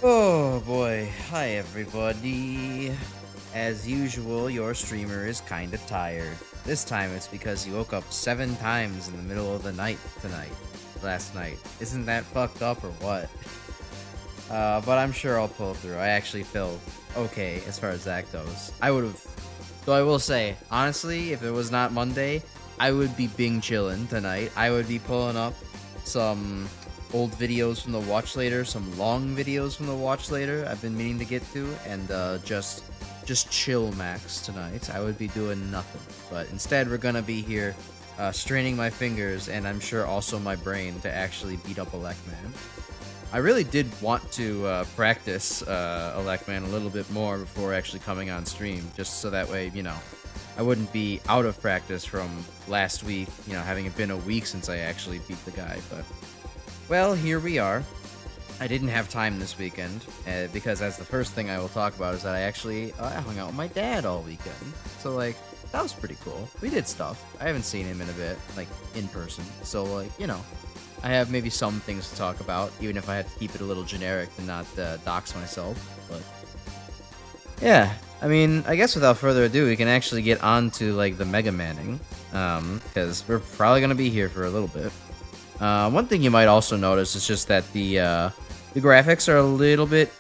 Oh boy, hi everybody. As usual, your streamer is kinda tired. This time it's because he woke up 7 times in the middle of the night last night. Isn't that fucked up or what? But I'm sure I'll pull through. I actually feel okay as far as that goes. I will say, honestly, if it was not Monday, I would be bing chillin' tonight. I would be pulling up some old videos from the watch later, some long videos from the watch later I've been meaning to get to, and just chill max tonight. I would be doing nothing, but instead we're gonna be here straining my fingers, and I'm sure also my brain, to actually beat up Electman. I really did want to practice Electman a little bit more before actually coming on stream, just so that way, I wouldn't be out of practice from last week, having it been a week since I actually beat the guy. But well, here we are. I didn't have time this weekend, because as the first thing I will talk about is that I actually hung out with my dad all weekend. So, that was pretty cool. We did stuff. I haven't seen him in a bit, in person. So, I have maybe some things to talk about, even if I had to keep it a little generic and not dox myself. But yeah, I mean, I guess without further ado, we can actually get on to, the Megamaning, because we're probably going to be here for a little bit. One thing you might also notice is just that the graphics are a little bit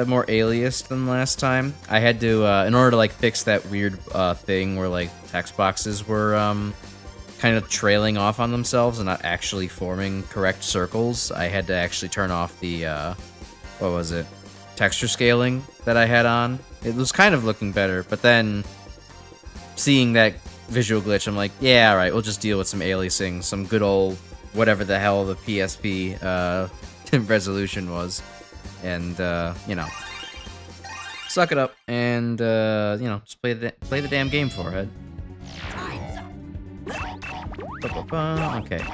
more aliased than last time. I had to, in order to fix that weird thing where text boxes were kind of trailing off on themselves and not actually forming correct circles, I had to actually turn off the what was it, texture scaling that I had on. It was kind of looking better, but then seeing that visual glitch, I'm like, yeah, all right, we'll just deal with some aliasing, some good old whatever the hell the PSP resolution was, and suck it up and just play the damn game for it. Okay.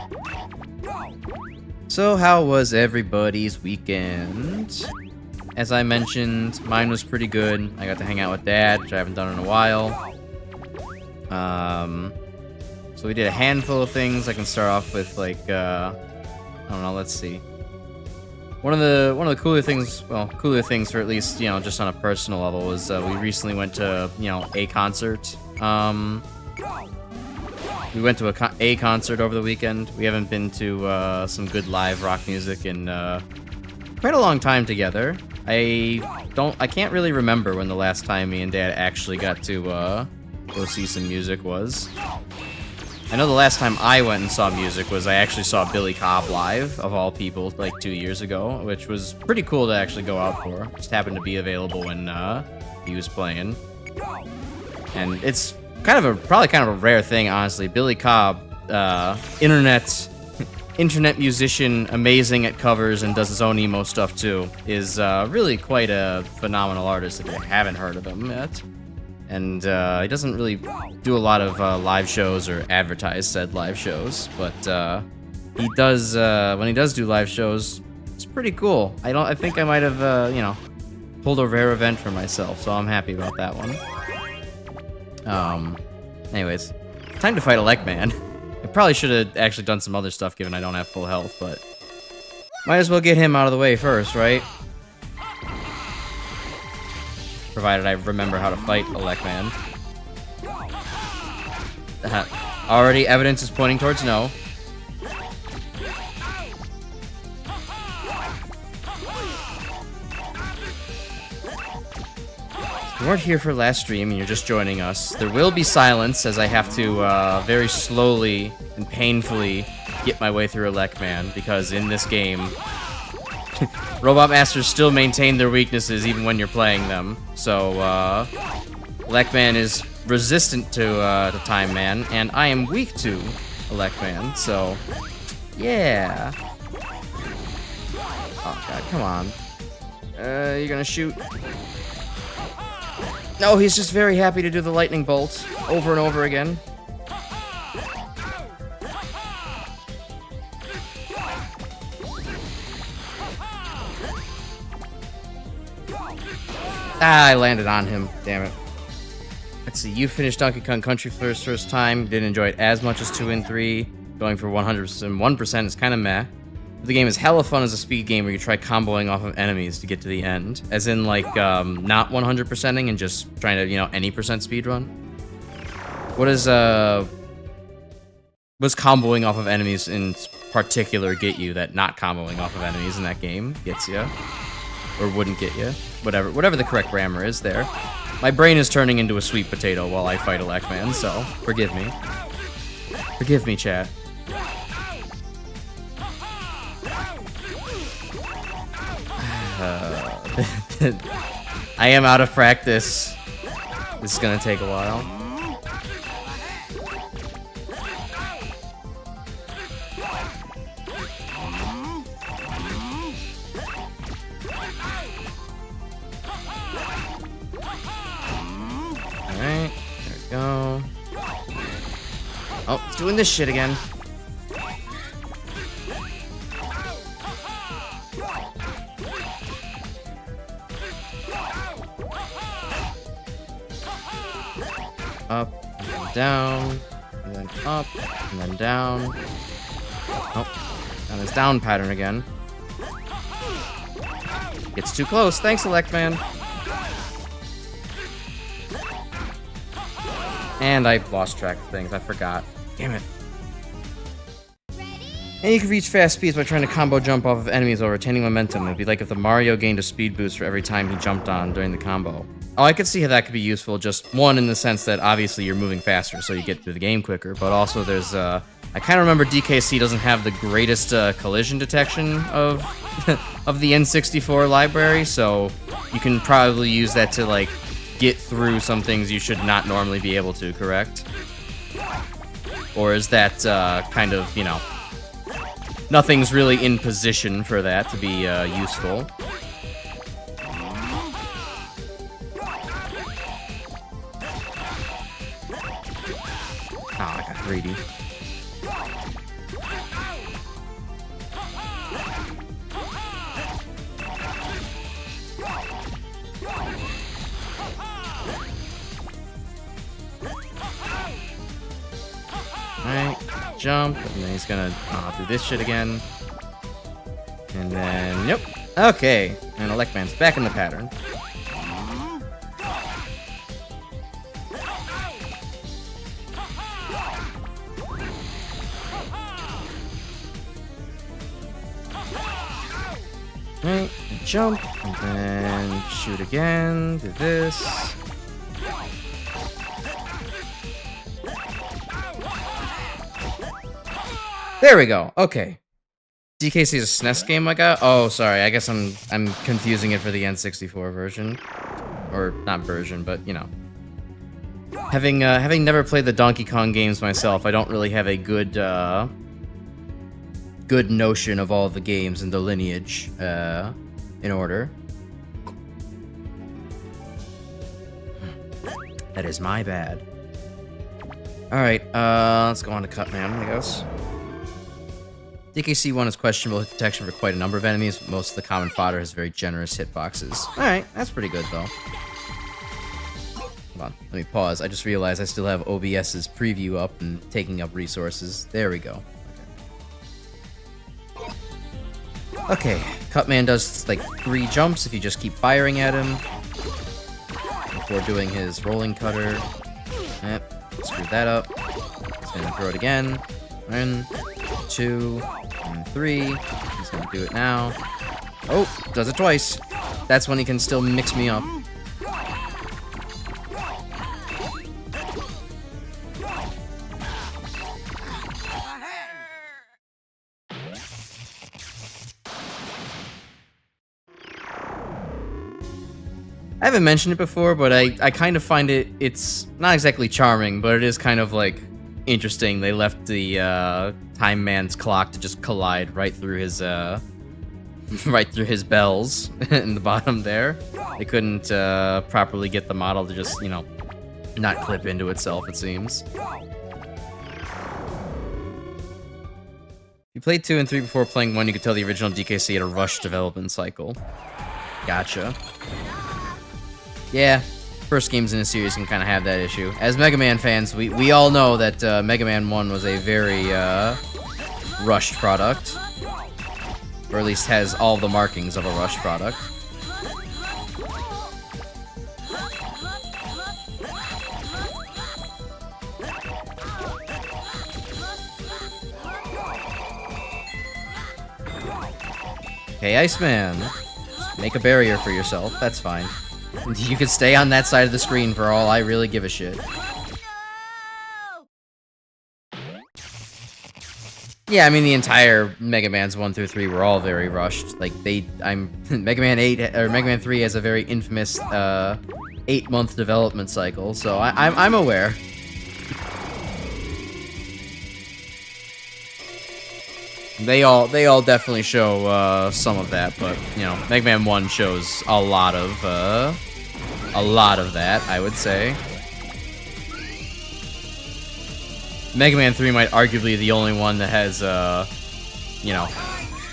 So how was everybody's weekend? As I mentioned, mine was pretty good. I got to hang out with Dad, which I haven't done in a while. So we did a handful of things. I can start off with I don't know, let's see. One of the cooler things for at least, just on a personal level was we recently went to, a concert. We went to a concert over the weekend. We haven't been to some good live rock music in quite a long time together. I can't really remember when the last time me and Dad actually got to go see some music was. I know the last time I went and saw music was I actually saw Billy Cobb live, of all people, 2 years ago, which was pretty cool to actually go out for. Just happened to be available when he was playing. And it's probably kind of a rare thing, honestly. Billy Cobb, internet musician, amazing at covers, and does his own emo stuff too, is really quite a phenomenal artist if you haven't heard of him yet. And he doesn't really do a lot of live shows or advertise said live shows, but he does, when he does do live shows, it's pretty cool. I think I might have, pulled a rare event for myself, so I'm happy about that one. Anyways, time to fight Electman. I probably should have actually done some other stuff given I don't have full health, but might as well get him out of the way first, right? Provided I remember how to fight Electman. Already evidence is pointing towards no. If you weren't here for last stream and you're just joining us, there will be silence as I have to very slowly and painfully get my way through Electman, because in this game, Robot Masters still maintain their weaknesses even when you're playing them. So, Electman is resistant to Time Man, and I am weak to Electman, so yeah. Oh god, come on. You're gonna shoot. No, he's just very happy to do the lightning bolt over and over again. I landed on him. Damn it. Let's see. You finished Donkey Kong Country for the first time. Didn't enjoy it as much as 2 and 3. Going for 101% is kind of meh. The game is hella fun as a speed game where you try comboing off of enemies to get to the end. As in, like, not 100%ing and just trying to, any percent speed run. What does comboing off of enemies in particular get you that not comboing off of enemies in that game gets you? Or wouldn't get you? Whatever the correct grammar is there. My brain is turning into a sweet potato while I fight Electman, so forgive me. Forgive me, chat. I am out of practice. This is gonna take a while. Alright, there we go. Oh, it's doing this shit again. Up, and down, and then up, and then down. Oh, on his down pattern again. Gets too close. Thanks, Electman. And I lost track of things. I forgot. Damn it. And you can reach fast speeds by trying to combo jump off of enemies while retaining momentum. It'd be like if the Mario gained a speed boost for every time he jumped on during the combo. Oh, I could see how that could be useful. Just one, in the sense that obviously you're moving faster, so you get through the game quicker. But also, there's I kind of remember DKC doesn't have the greatest collision detection of of the N64 library, so you can probably use that to like get through some things you should not normally be able to. Correct? Or is that kind of nothing's really in position for that to be useful? Oh, I got greedy. Alright, jump, and then he's gonna do this shit again. And then, nope. Okay, and Electman's back in the pattern. Right, jump, and then shoot again, do this. There we go, okay. DKC is a SNES game like that? Oh, sorry, I guess I'm confusing it for the N64 version. Or, not version, but, Having never played the Donkey Kong games myself, I don't really have a good notion of all the games and the lineage in order. That is my bad. Alright, let's go on to Cutman, I guess. DKC 1 is questionable hit detection for quite a number of enemies, but most of the common fodder has very generous hitboxes. Alright, that's pretty good though. Hold on, let me pause. I just realized I still have OBS's preview up and taking up resources. There we go. Okay, Cutman does like 3 jumps if you just keep firing at him before doing his rolling cutter. Yep, screwed that up. He's gonna throw it again. 1, 2, and 3. He's gonna do it now. Oh, does it twice. That's when he can still mix me up. I haven't mentioned it before, but I kind of find it's not exactly charming, but it is kind of like interesting. They left the Time Man's clock to just collide right through his bells in the bottom there. They couldn't properly get the model to just, not clip into itself, it seems. If you played 2 and 3 before playing 1, you could tell the original DKC had a rushed development cycle. Gotcha. Yeah, first games in a series can kind of have that issue. As Megaman fans, we all know that Megaman 1 was a very rushed product. Or at least has all the markings of a Rush product. Hey, Iceman. Just make a barrier for yourself. That's fine. You can stay on that side of the screen for all I really give a shit. Yeah, I mean, the entire Mega Man's 1 through 3 were all very rushed. Like, Mega Man 8, or Mega Man 3 has a very infamous, 8-month development cycle, so I'm aware. They all definitely show, some of that, but, you know, Mega Man 1 shows a lot of that, I would say. Mega Man 3 might arguably be the only one that has, you know,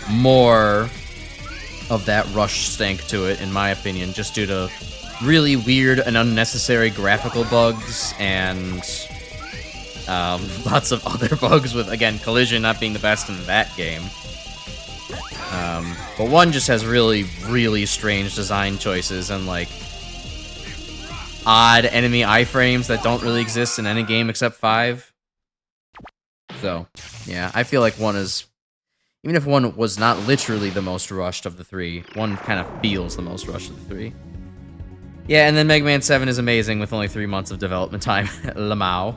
more of that rush stank to it, in my opinion, just due to really weird and unnecessary graphical bugs and lots of other bugs with, again, collision not being the best in that game. But 1 just has really, really strange design choices and, like, odd enemy iframes that don't really exist in any game except 5. So, yeah, I feel like 1 is... Even if 1 was not literally the most rushed of the 3, 1 kind of feels the most rushed of the 3. Yeah, and then Mega Man 7 is amazing with only 3 months of development time. Lamau.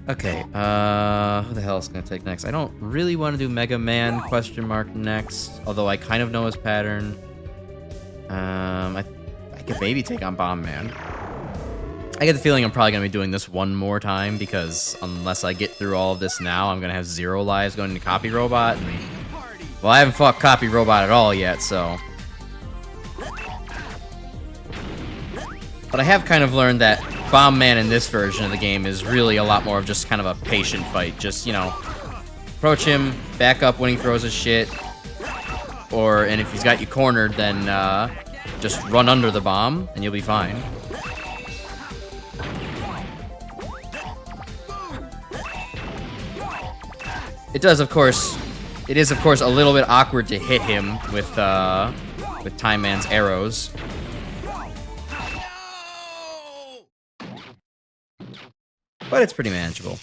Okay, who the hell is going to take next? I don't really want to do Mega Man / next, although I kind of know his pattern. I could maybe take on Bomb Man. I get the feeling I'm probably going to be doing this one more time, because unless I get through all of this now, I'm going to have 0 lives going into Copy Robot. And, well, I haven't fought Copy Robot at all yet, so... But I have kind of learned that Bomb Man in this version of the game is really a lot more of just kind of a patient fight. Just, you know, approach him, back up when he throws his shit, and if he's got you cornered, then just run under the bomb, and you'll be fine. It is, of course, a little bit awkward to hit him with Time Man's arrows. But it's pretty manageable.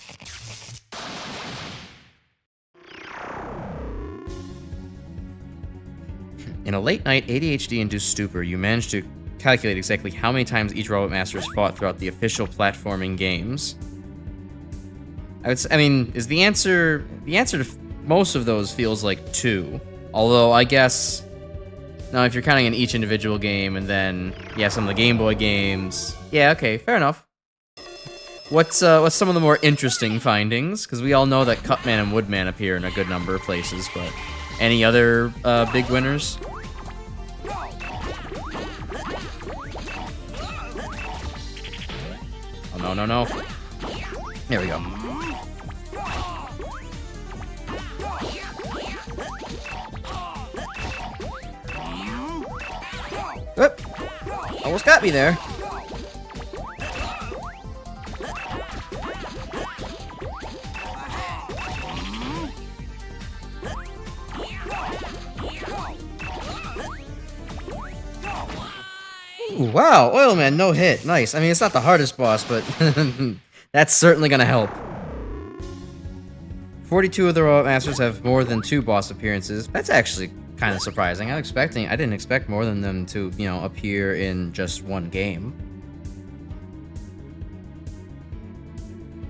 In a late-night ADHD-induced stupor, you managed to calculate exactly how many times each Robot Master has fought throughout the official platforming games. I mean, is the answer to most of those feels like 2. Although, I guess... Now, if you're counting in each individual game, and then, yeah, some of the Game Boy games... Yeah, okay, fair enough. What's some of the more interesting findings? Because we all know that Cutman and Woodman appear in a good number of places, but... Any other, big winners? Oh, no. There we go. Oop. Almost got me there. Ooh, wow, Oil Man, no hit. Nice. I mean, it's not the hardest boss, but that's certainly gonna help. 42 of the Robot Masters have more than 2 boss appearances. That's actually kind of surprising. I didn't expect more than them to, you know, appear in just 1 game.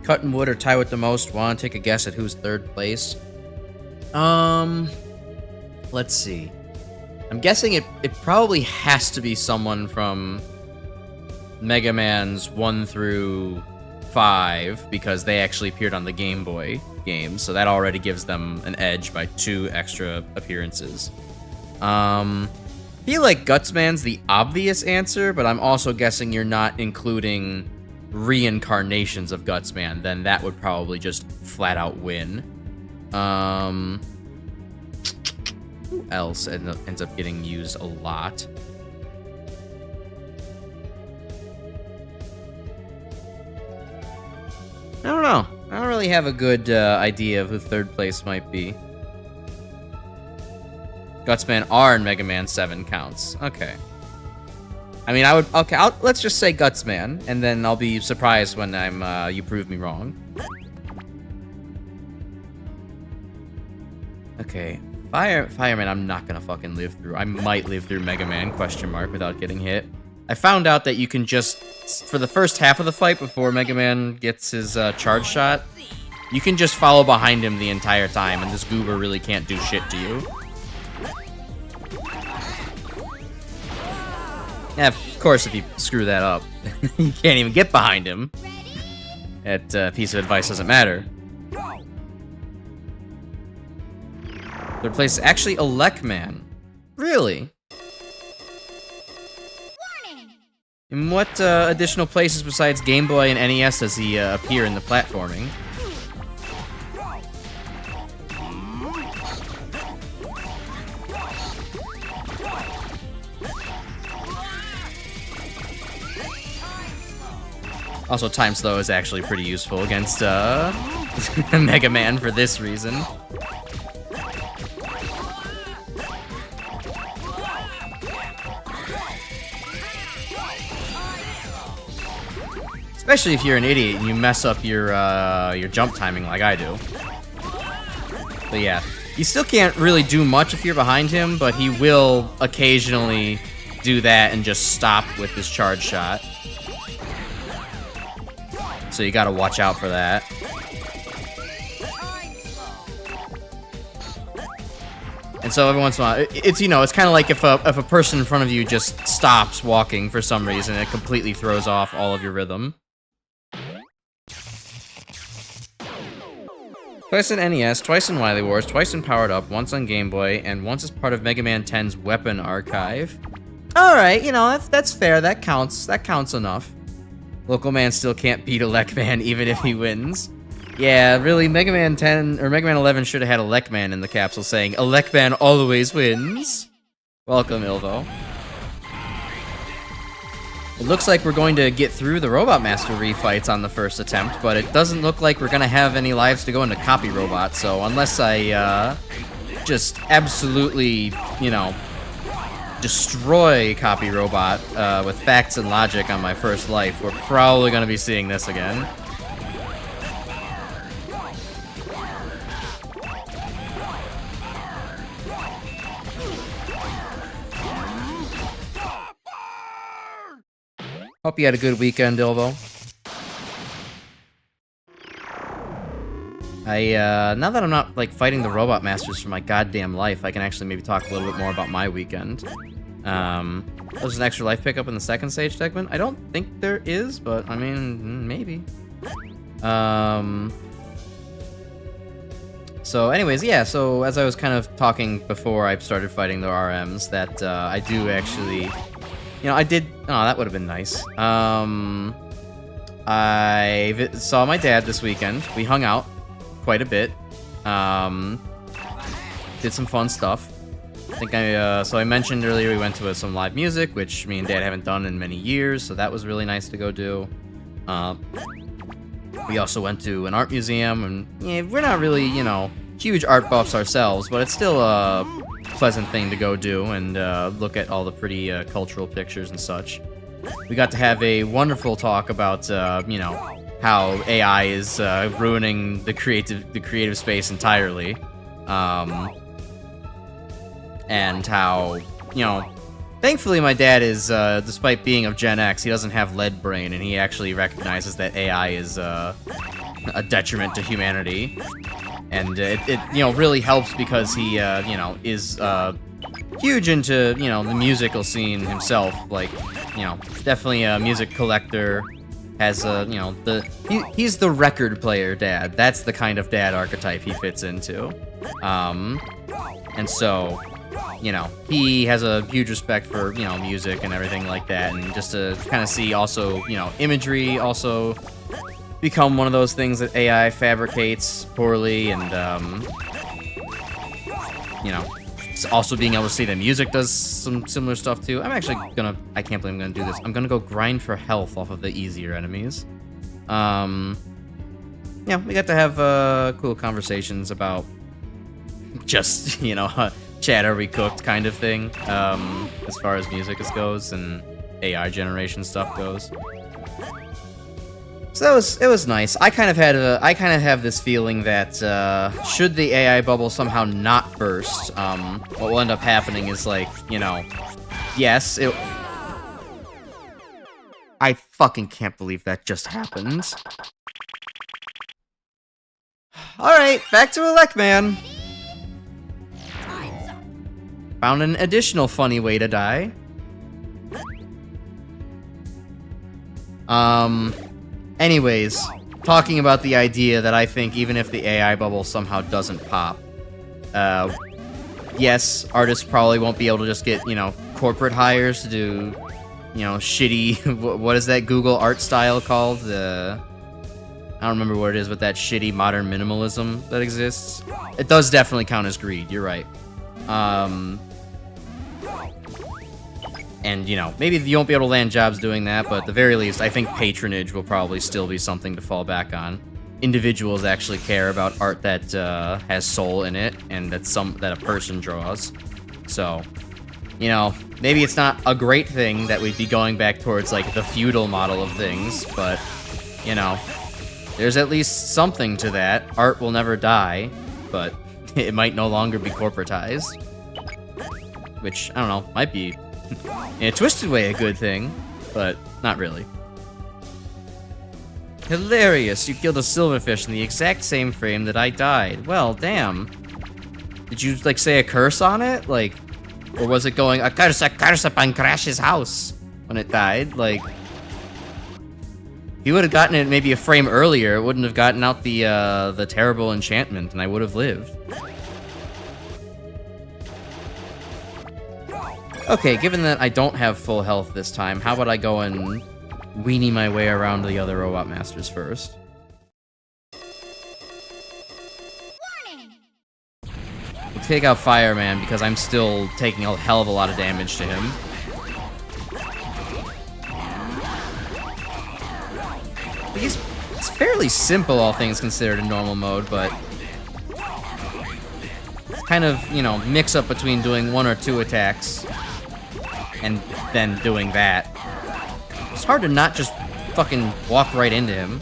Cut and Wood or tie with the most. Want to take a guess at who's 3rd place? Let's see. I'm guessing it probably has to be someone from Mega Man's 1 through 5, because they actually appeared on the Game Boy games, so that already gives them an edge by 2 extra appearances. Feel like Gutsman's the obvious answer, but I'm also guessing you're not including reincarnations of Gutsman, then that would probably just flat out win. Who else ends up getting used a lot? I don't know. I don't really have a good idea of who 3rd place might be. Gutsman are in Mega Man 7 counts. Okay. I mean, I would... Okay, let's just say Gutsman, and then I'll be surprised when you prove me wrong. Okay. Fireman, I'm not gonna fucking live through. I might live through Mega Man, question mark, without getting hit. I found out that you can just... For the first half of the fight, before Mega Man gets his charge shot, you can just follow behind him the entire time, and this goober really can't do shit to you. Yeah, of course, if you screw that up, you can't even get behind him. That piece of advice doesn't matter. Third place is actually a Lekman. Really? In what additional places besides Game Boy and NES does he appear in the platforming? Also, Time Slow is actually pretty useful against Mega Man for this reason. Especially if you're an idiot and you mess up your jump timing like I do. But yeah, you still can't really do much if you're behind him, but he will occasionally do that and just stop with his charge shot. So you gotta watch out for that. And so every once in a while, it's, you know, it's kind of like if a person in front of you just stops walking for some reason, it completely throws off all of your rhythm. Twice in NES, twice in Wily Wars, twice in Powered Up, once on Game Boy, and once as part of Mega Man 10's Weapon Archive. Alright, you know, that's fair, that counts enough. Local Man still can't beat a Lekman even if he wins. Yeah, really, Mega Man 10, or Mega Man 11 should have had a Lekman in the capsule saying, "A Lekman always wins." Welcome, Ilvo. It looks like we're going to get through the Robot Master refights on the first attempt, but it doesn't look like we're going to have any lives to go into Copy Robot, so unless I, just absolutely, you know, destroy Copy Robot, with facts and logic on my first life, we're probably going to be seeing this again. Hope you had a good weekend, Ilvo. Now that I'm not, like, fighting the Robot Masters for my goddamn life, I can actually maybe talk a little bit more about my weekend. There's an extra life pickup in the second stage segment. I don't think there is, but, I mean, maybe. So anyways, yeah, so as I was kind of talking before I started fighting the RMs, that, I do actually... You know, I did... Oh, that would have been nice. I saw my dad this weekend. We hung out quite a bit. Did some fun stuff. I think so I mentioned earlier we went to some live music, which me and Dad haven't done in many years, so that was really nice to go do. We also went to an art museum, and yeah, we're not really, you know, huge art buffs ourselves, but it's still a pleasant thing to go do and look at all the pretty cultural pictures and such. We got to have a wonderful talk about, you know, how AI is ruining the creative space entirely, and how, you know, thankfully my dad is, despite being of Gen X, he doesn't have lead brain, and he actually recognizes that AI is a detriment to humanity. And it you know, really helps because he, you know, is huge into, you know, the musical scene himself. Like, you know, definitely a music collector. Has a, you know, he's the record player dad. That's the kind of dad archetype he fits into. And so, you know, he has a huge respect for, you know, music and everything like that. And just to kind of see also, you know, imagery also become one of those things that AI fabricates poorly, and, you know, also being able to see that music does some similar stuff too. I'm actually gonna, I can't believe I'm gonna do this. I'm gonna go grind for health off of the easier enemies. Yeah, we got to have, cool conversations about just, you know, Chat, are we cooked kind of thing, as far as music goes and AI generation stuff goes. So it was nice. I kind of have this feeling that should the AI bubble somehow not burst, what will end up happening is, like, you know, yes, I fucking can't believe that just happened. Alright, back to Elecman. Found an additional funny way to die. Anyways, talking about the idea that I think even if the AI bubble somehow doesn't pop, yes, artists probably won't be able to just get, you know, corporate hires to do, you know, shitty, what is that Google art style called? I don't remember what it is, but that shitty modern minimalism that exists. It does definitely count as greed, you're right. And, you know, maybe you won't be able to land jobs doing that, but at the very least, I think patronage will probably still be something to fall back on. Individuals actually care about art that has soul in it, and that a person draws. So, you know, maybe it's not a great thing that we'd be going back towards, like, the feudal model of things, but, you know, there's at least something to that. Art will never die, but it might no longer be corporatized. Which, I don't know, might be, in a twisted way, a good thing, but not really. Hilarious, you killed a silverfish in the exact same frame that I died. Well, damn. Did you, like, say a curse on it? Like, or was it going, a curse upon Crash's house when it died? Like, if you would have gotten it maybe a frame earlier, it wouldn't have gotten out the terrible enchantment, and I would have lived. Okay, given that I don't have full health this time, how about I go and weenie my way around the other Robot Masters first? We'll take out Fireman because I'm still taking a hell of a lot of damage to him. It's fairly simple, all things considered, in normal mode, but it's kind of, you know, mix up between doing 1 or 2 attacks and then doing that. It's hard to not just fucking walk right into him.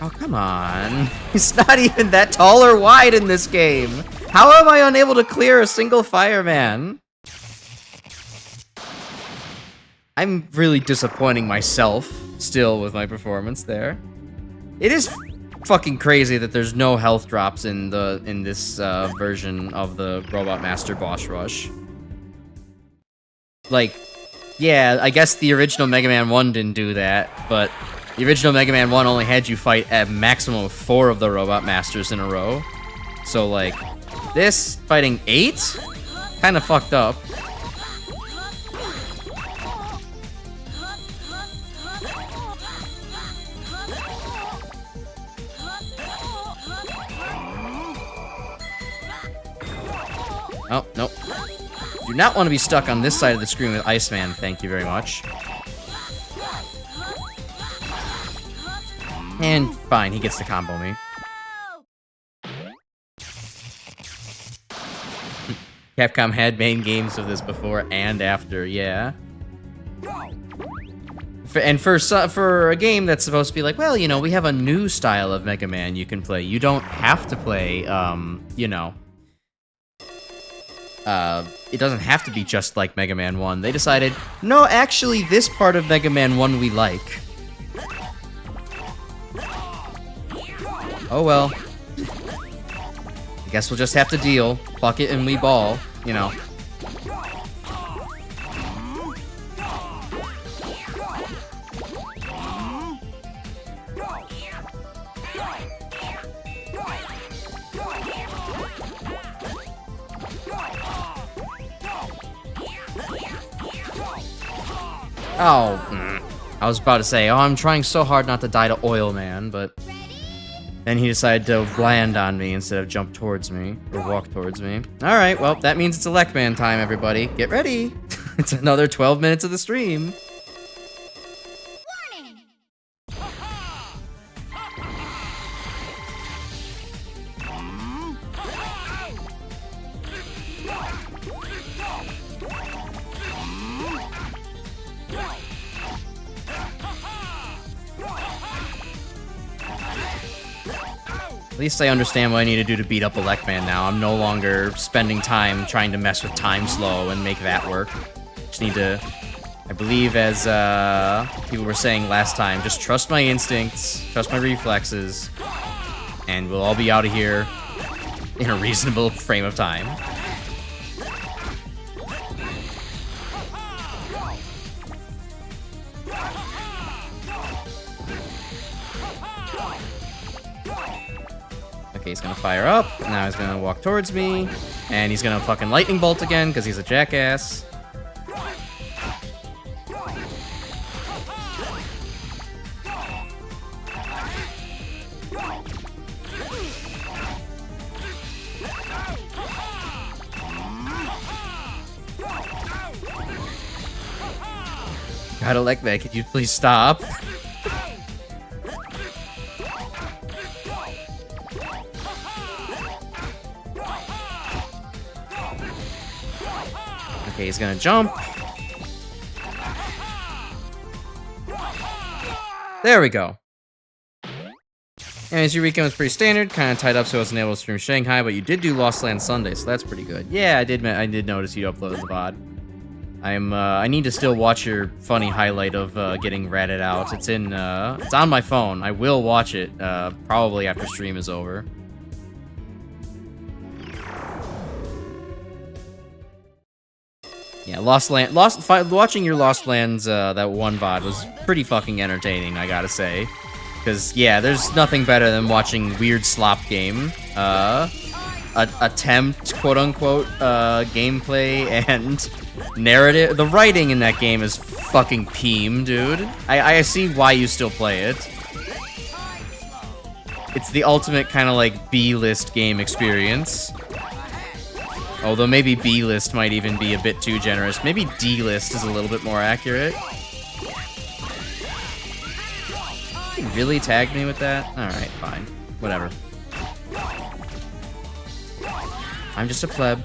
Oh, come on. He's not even that tall or wide in this game. How am I unable to clear a single Fireman? I'm really disappointing myself still with my performance there. It is fucking crazy that there's no health drops in this version of the Robot Master Boss Rush. Like, yeah, I guess the original Mega Man 1 didn't do that, but the original Mega Man 1 only had you fight a maximum of 4 of the Robot Masters in a row. So, like, this fighting 8? Kinda fucked up. Oh, nope. Do not want to be stuck on this side of the screen with Iceman, thank you very much. And fine, he gets to combo me. Capcom had main games of this before and after, yeah. And for a game that's supposed to be like, well, you know, we have a new style of Mega Man you can play. You don't have to play, you know... it doesn't have to be just like Mega Man 1. They decided, no, actually, this part of Mega Man 1 we like. Oh well. I guess we'll just have to deal. Fuck it and we ball, you know. Oh, I was about to say, oh, I'm trying so hard not to die to Oil Man, but then he decided to land on me instead of jump towards me, or walk towards me. Alright, well, that means it's Elecman time, everybody. Get ready! It's another 12 minutes of the stream. At least I understand what I need to do to beat up a Megaman now. I'm no longer spending time trying to mess with time slow and make that work. Just need to, I believe, as people were saying last time, just trust my instincts, trust my reflexes, and we'll all be out of here in a reasonable frame of time. Okay, he's gonna fire up, now he's gonna walk towards me, and he's gonna fucking lightning bolt again, because he's a jackass. Gotta like that, could you please stop? Okay, he's gonna jump. There we go. Anyways, your weekend was pretty standard, kind of tied up so I wasn't able to stream Shanghai, but you did do Lost Land Sunday, so that's pretty good. Yeah, I did notice you uploaded the VOD. I need to still watch your funny highlight of getting ratted out. It's on my phone. I will watch it, probably after stream is over. Yeah, watching your Lost Lands, that one VOD was pretty fucking entertaining, I gotta say. Because, yeah, there's nothing better than watching weird slop game, attempt, quote-unquote, gameplay and narrative. The writing in that game is fucking peem, dude. I see why you still play it. It's the ultimate kind of, like, B-list game experience. Although maybe B-list might even be a bit too generous. Maybe D-list is a little bit more accurate. You really tagged me with that? Alright, fine. Whatever. I'm just a pleb.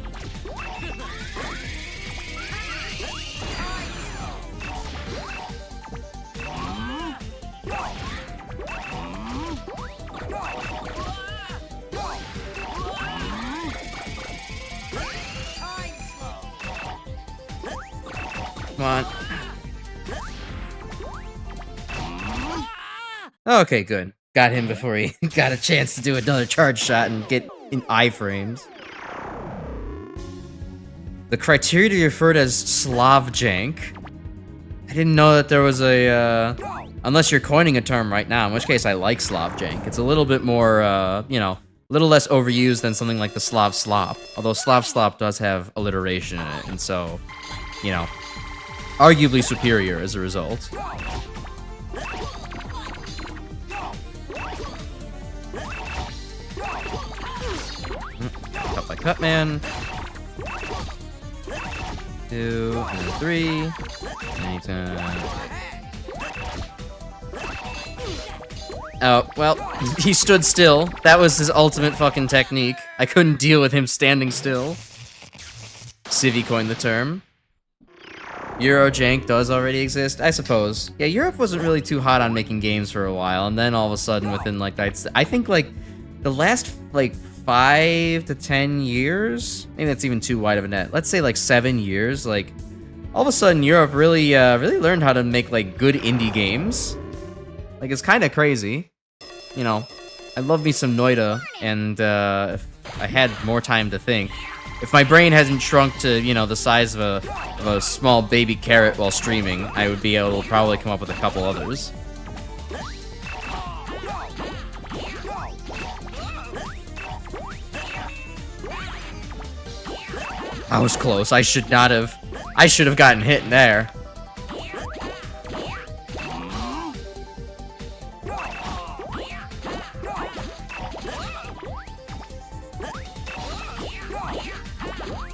Come on. Okay, good. Got him before he got a chance to do another charge shot and get in iframes. The criteria to be referred as Slav jank. I didn't know that there was a, unless you're coining a term right now, in which case I like Slav jank. It's a little bit more, you know, a little less overused than something like the Slav slop. Although Slav slop does have alliteration in it, and so, you know, arguably superior as a result. Cut by cut, man. 2 and 3. And oh, well, he stood still. That was his ultimate fucking technique. I couldn't deal with him standing still. Civi coined the term. Eurojank does already exist, I suppose. Yeah, Europe wasn't really too hot on making games for a while, and then all of a sudden, within like I think like the last like 5 to 10 years, maybe that's even too wide of a net. Let's say like 7 years. Like all of a sudden, Europe really learned how to make like good indie games. Like it's kind of crazy, you know. I love me some Noida, and if I had more time to think. If my brain hasn't shrunk to, you know, the size of a small baby carrot while streaming, I would be able to probably come up with a couple others. I was close. I should have gotten hit there.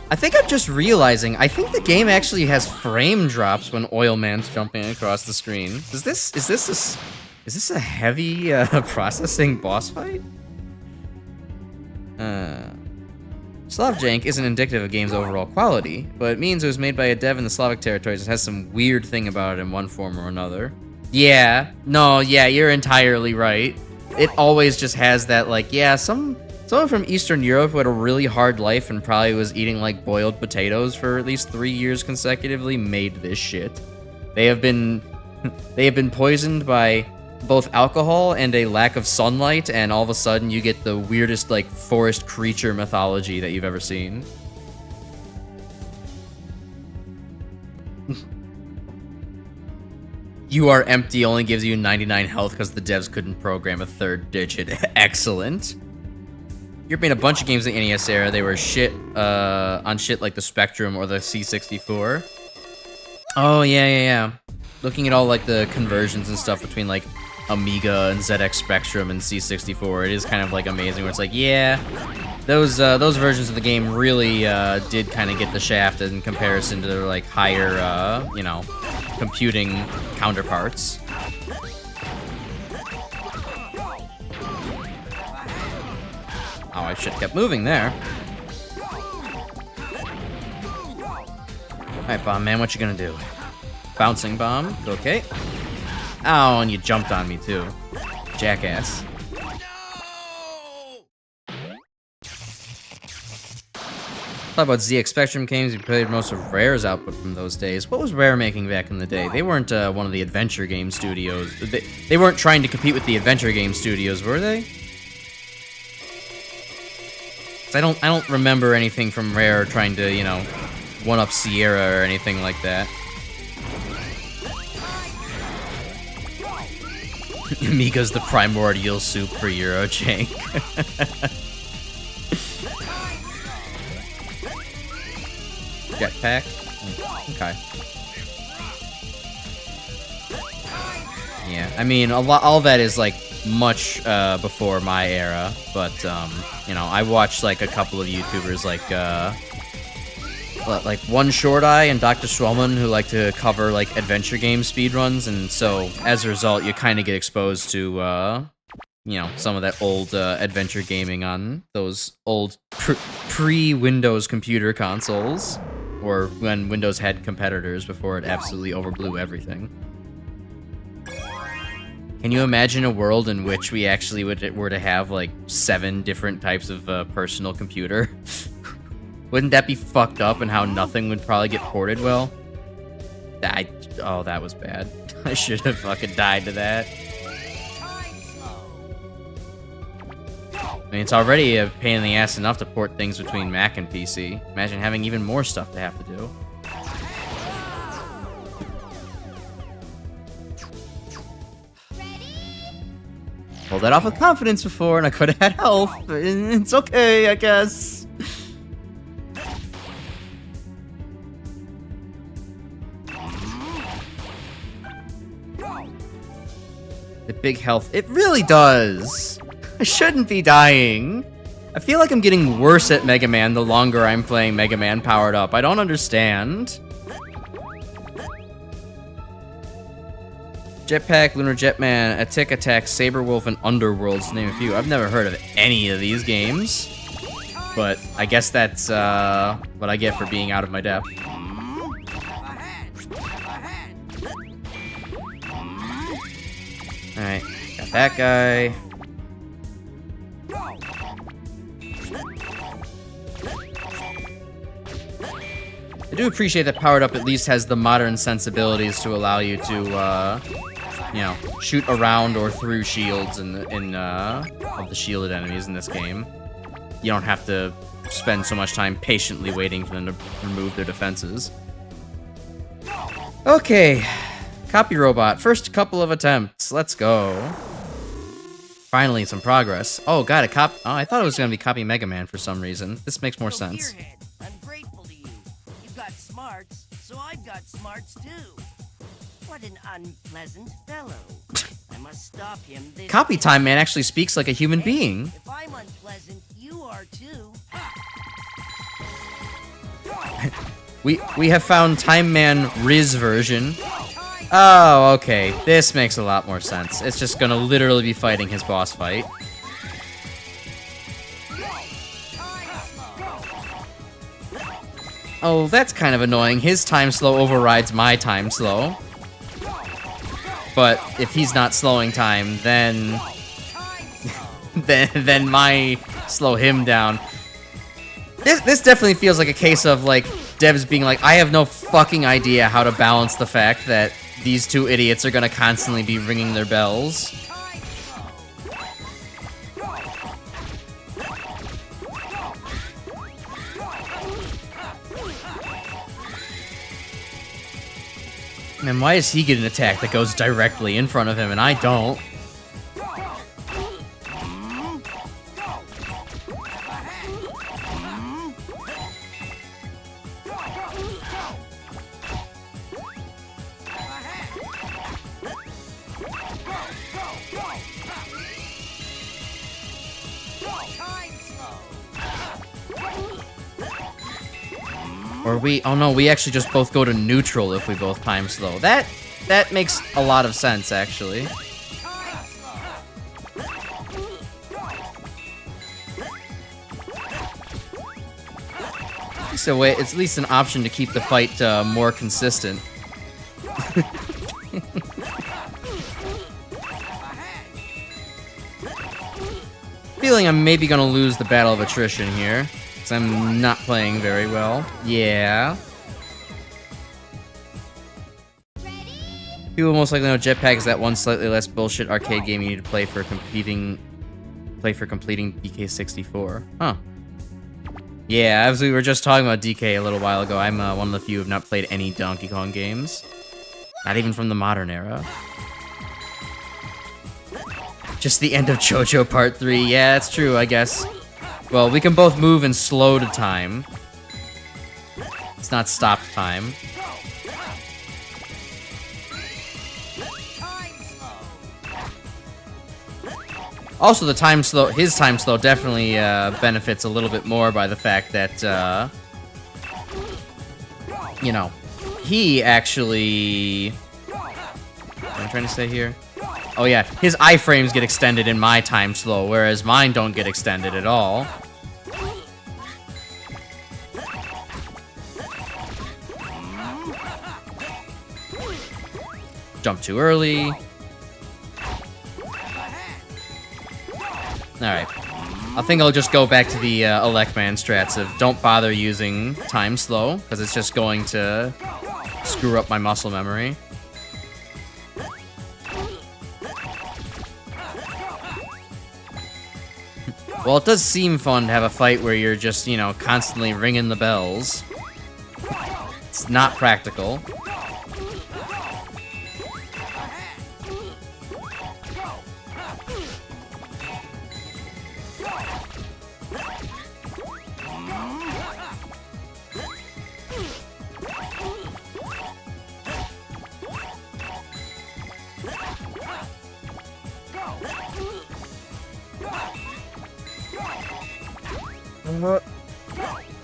I think I'm just realizing, I think the game actually has frame drops when Oil Man's jumping across the screen. Is this a heavy processing boss fight? Slav jank isn't indicative of a game's overall quality, but it means it was made by a dev in the Slavic territories and has some weird thing about it in one form or another. Yeah, no, yeah, you're entirely right. it always just has that, like, yeah, someone from Eastern Europe who had a really hard life and probably was eating, like, boiled potatoes for at least 3 years consecutively made this shit. They have been poisoned by both alcohol and a lack of sunlight, and all of a sudden you get the weirdest, like, forest creature mythology that you've ever seen. You are empty only gives you 99 health because the devs couldn't program a third digit. Excellent. Europe made a bunch of games in the NES era. They were shit on shit like the Spectrum or the C64. Oh, yeah. Looking at all, like, the conversions and stuff between, like, Amiga and ZX Spectrum and C64, it is kind of, like, amazing where it's like, yeah, those versions of the game really did kind of get the shaft in comparison to their, like, higher, you know, computing counterparts. Oh, I should have kept moving there. Alright, Bomb Man, what you gonna do? Bouncing Bomb, okay. Oh, and you jumped on me, too. Jackass. Talk about ZX Spectrum games. We played most of Rare's output from those days. What was Rare making back in the day? They weren't one of the adventure game studios. They weren't trying to compete with the adventure game studios, were they? I don't remember anything from Rare trying to, you know, one-up Sierra or anything like that. Amiga's the primordial soup for Eurojank. Jetpack? Okay. Yeah, I mean, all that is, like, much before my era, but, you know, I watched, like, a couple of YouTubers, like One Short Eye and Dr. Schwellman, who like to cover, like, adventure game speedruns, and so, as a result, you kind of get exposed to, you know, some of that old adventure gaming on those old pre-Windows computer consoles, or when Windows had competitors before it absolutely overblew everything. Can you imagine a world in which we actually were to have, like, 7 different types of personal computer? Wouldn't that be fucked up, and how nothing would probably get ported well? Oh, that was bad. I should have fucking died to that. I mean, it's already a pain in the ass enough to port things between Mac and PC. Imagine having even more stuff to have to do. Pulled that off with confidence before, and I could have had health, but it's okay, I guess. The big health, it really does. I shouldn't be dying. I feel like I'm getting worse at Mega Man the longer I'm playing Mega Man powered up. I don't understand. Jetpack, Lunar Jetman, Attack Attack, Saber Wolf, and Underworlds, to name a few. I've never heard of any of these games, but I guess that's what I get for being out of my depth. Alright, got that guy. I do appreciate that Powered Up at least has the modern sensibilities to allow you to, you know, shoot around or through shields of the shielded enemies in this game. You don't have to spend so much time patiently waiting for them to remove their defenses. Okay, Copy Robot. First couple of attempts. Let's go. Finally, some progress. Oh, got it. Oh, I thought it was going to be Copy Mega Man for some reason. This makes more sense. I'm grateful to you. You've got smarts, so I've got smarts too. What an unpleasant fellow. I must stop him this Copy Time Man actually speaks like a human being. If I'm unpleasant, you are too. We have found Time Man Riz version. Oh, okay. This makes a lot more sense. It's just gonna literally be fighting his boss fight. Oh, that's kind of annoying. His time slow overrides my time slow. But if he's not slowing time, then than my slow him down. This definitely feels like a case of, like, devs being like, I have no fucking idea how to balance the fact that these two idiots are gonna constantly be ringing their bells. Man, why does he get an attack that goes directly in front of him and I don't? Or oh no, we actually just both go to neutral if we both time slow. That makes a lot of sense, actually. So wait, it's at least an option to keep the fight more consistent. Feeling I'm maybe gonna lose the battle of attrition here. I'm not playing very well. Yeah. People most likely know Jetpack is that one slightly less bullshit arcade game you need to play for completing DK64. Huh. Yeah, as we were just talking about DK a little while ago, I'm one of the few who have not played any Donkey Kong games. Not even from the modern era. Just the end of JoJo Part 3. Yeah, that's true, I guess. Well, we can both move in slow to time. It's not stop time. Also, his time slow definitely benefits a little bit more by the fact that, you know, he actually... What am I trying to say here? Oh yeah, his iframes get extended in my time slow, whereas mine don't get extended at all. Jump too early. Alright. I think I'll just go back to the Electman strats of don't bother using time slow, because it's just going to screw up my muscle memory. Well, it does seem fun to have a fight where you're just, you know, constantly ringing the bells. It's not practical.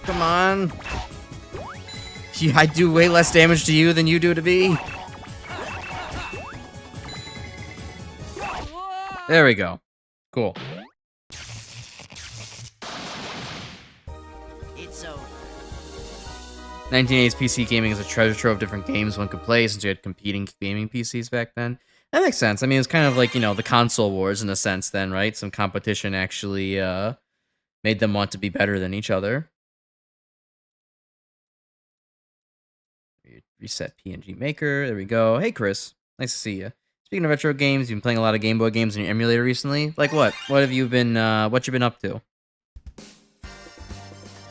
Come on. I do way less damage to you than you do to me. There we go. Cool. It's over. 1980s PC gaming is a treasure trove of different games one could play since you had competing gaming PCs back then. That makes sense. I mean, it's kind of like, you know, the console wars in a sense then, right? Some competition actually made them want to be better than each other. Reset PNG Maker. There we go. Hey, Chris. Nice to see you. Speaking of retro games, you've been playing a lot of Game Boy games on your emulator recently. Like what? What have you been? What you been up to?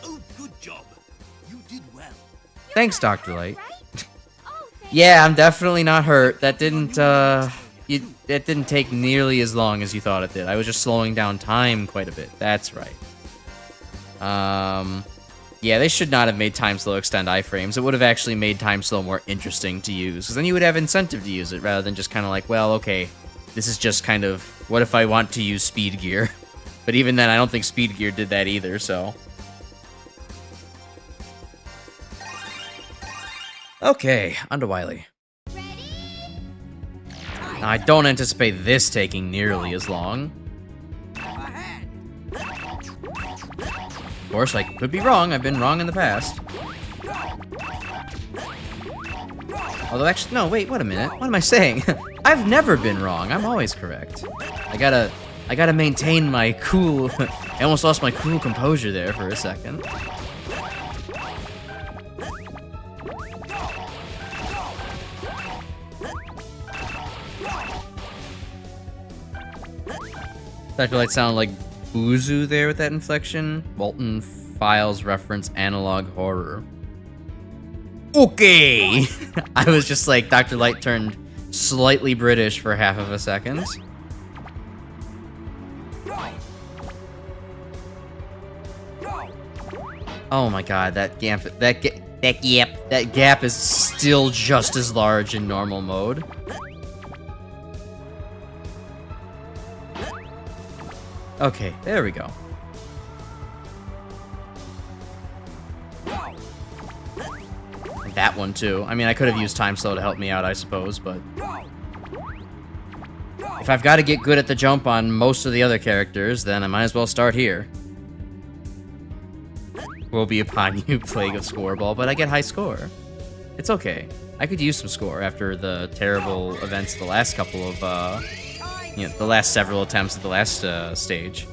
Oh, good job. You did well. Thanks, Dr. Light. Yeah, I'm definitely not hurt. That didn't take nearly as long as you thought it did. I was just slowing down time quite a bit. That's right. Yeah, they should not have made time slow extend iframes. It would have actually made time slow more interesting to use, because then you would have incentive to use it, rather than just kind of like, well, okay, this is just kind of, what if I want to use speed gear? But even then, I don't think speed gear did that either, so... Okay, on to Wily. Now, I don't anticipate this taking nearly as long. Of course, I could be wrong. I've been wrong in the past. Although, actually, no, wait a minute. What am I saying? I've never been wrong. I'm always correct. I I gotta maintain my cool... I almost lost my cool composure there for a second. Dr. Light sounded like Boozoo there with that inflection. Walton Files reference analog horror. Okay! I was just like, Dr. Light turned slightly British for half of a second. Oh my god, that gap is still just as large in normal mode. Okay, there we go. That one too. I mean, I could have used time slow to help me out, I suppose, but if I've got to get good at the jump on most of the other characters, then I might as well start here. Will be upon you, Plague of Scoreball, but I get high score. It's okay. I could use some score after the terrible events of the last couple of, the last several attempts at the last stage.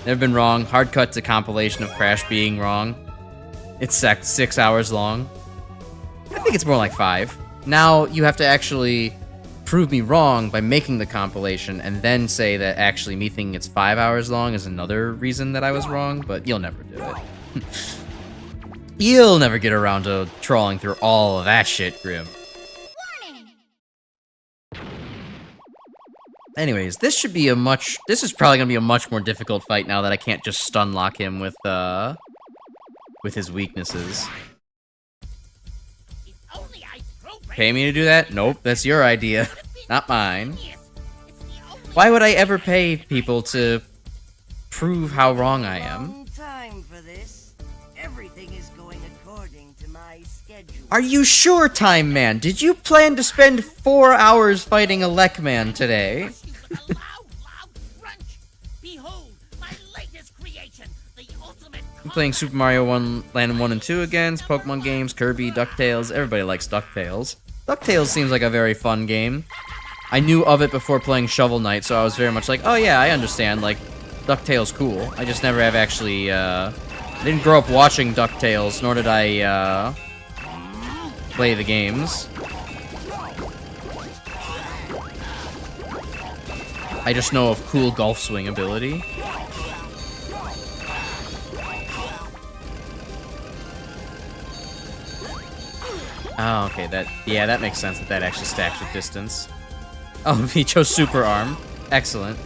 Never been wrong. Hard cut to compilation of Crash being wrong. It's 6 hours long. I think it's more like 5. Now you have to actually prove me wrong by making the compilation and then say that actually me thinking it's 5 hours long is another reason that I was wrong, but you'll never do it. You'll never get around to trawling through all of that shit, Grim. Anyways, this is probably gonna be a much more difficult fight now that I can't just stun lock him with his weaknesses. Pay me to do that? Nope, that's your idea, not mine. Why would I ever pay people to prove how wrong I am? Time for this. Everything is going according to my schedule. Are you sure, Time Man? Did you plan to spend 4 hours fighting a Lekman today? I'm playing Super Mario 1, Land 1 and 2 again, Pokemon games, Kirby, DuckTales. Everybody likes DuckTales. DuckTales seems like a very fun game. I knew of it before playing Shovel Knight, so I was very much like, oh yeah, I understand, like, DuckTales cool. I just never have actually, I didn't grow up watching DuckTales, nor did I, play the games. I just know of cool golf swing ability. Oh, okay, that makes sense that actually stacks with distance. Oh, he chose Super Arm. Excellent.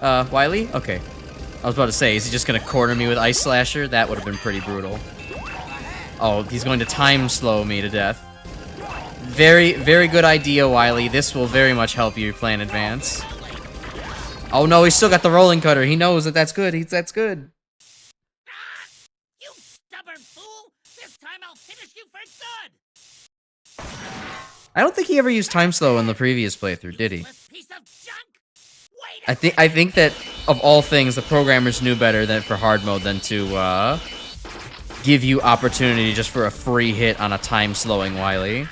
Wily? Okay. I was about to say, is he just gonna corner me with Ice Slasher? That would have been pretty brutal. Oh, he's going to time slow me to death. Very, very good idea, Wily. This will very much help you play in advance. Oh no, he's still got the rolling cutter. He knows that that's good. That's good. You stubborn fool! This time I'll finish you for good! I don't think he ever used time slow in the previous playthrough, did he? I think that of all things, the programmers knew better than for hard mode than to give you opportunity just for a free hit on a time slowing Wily.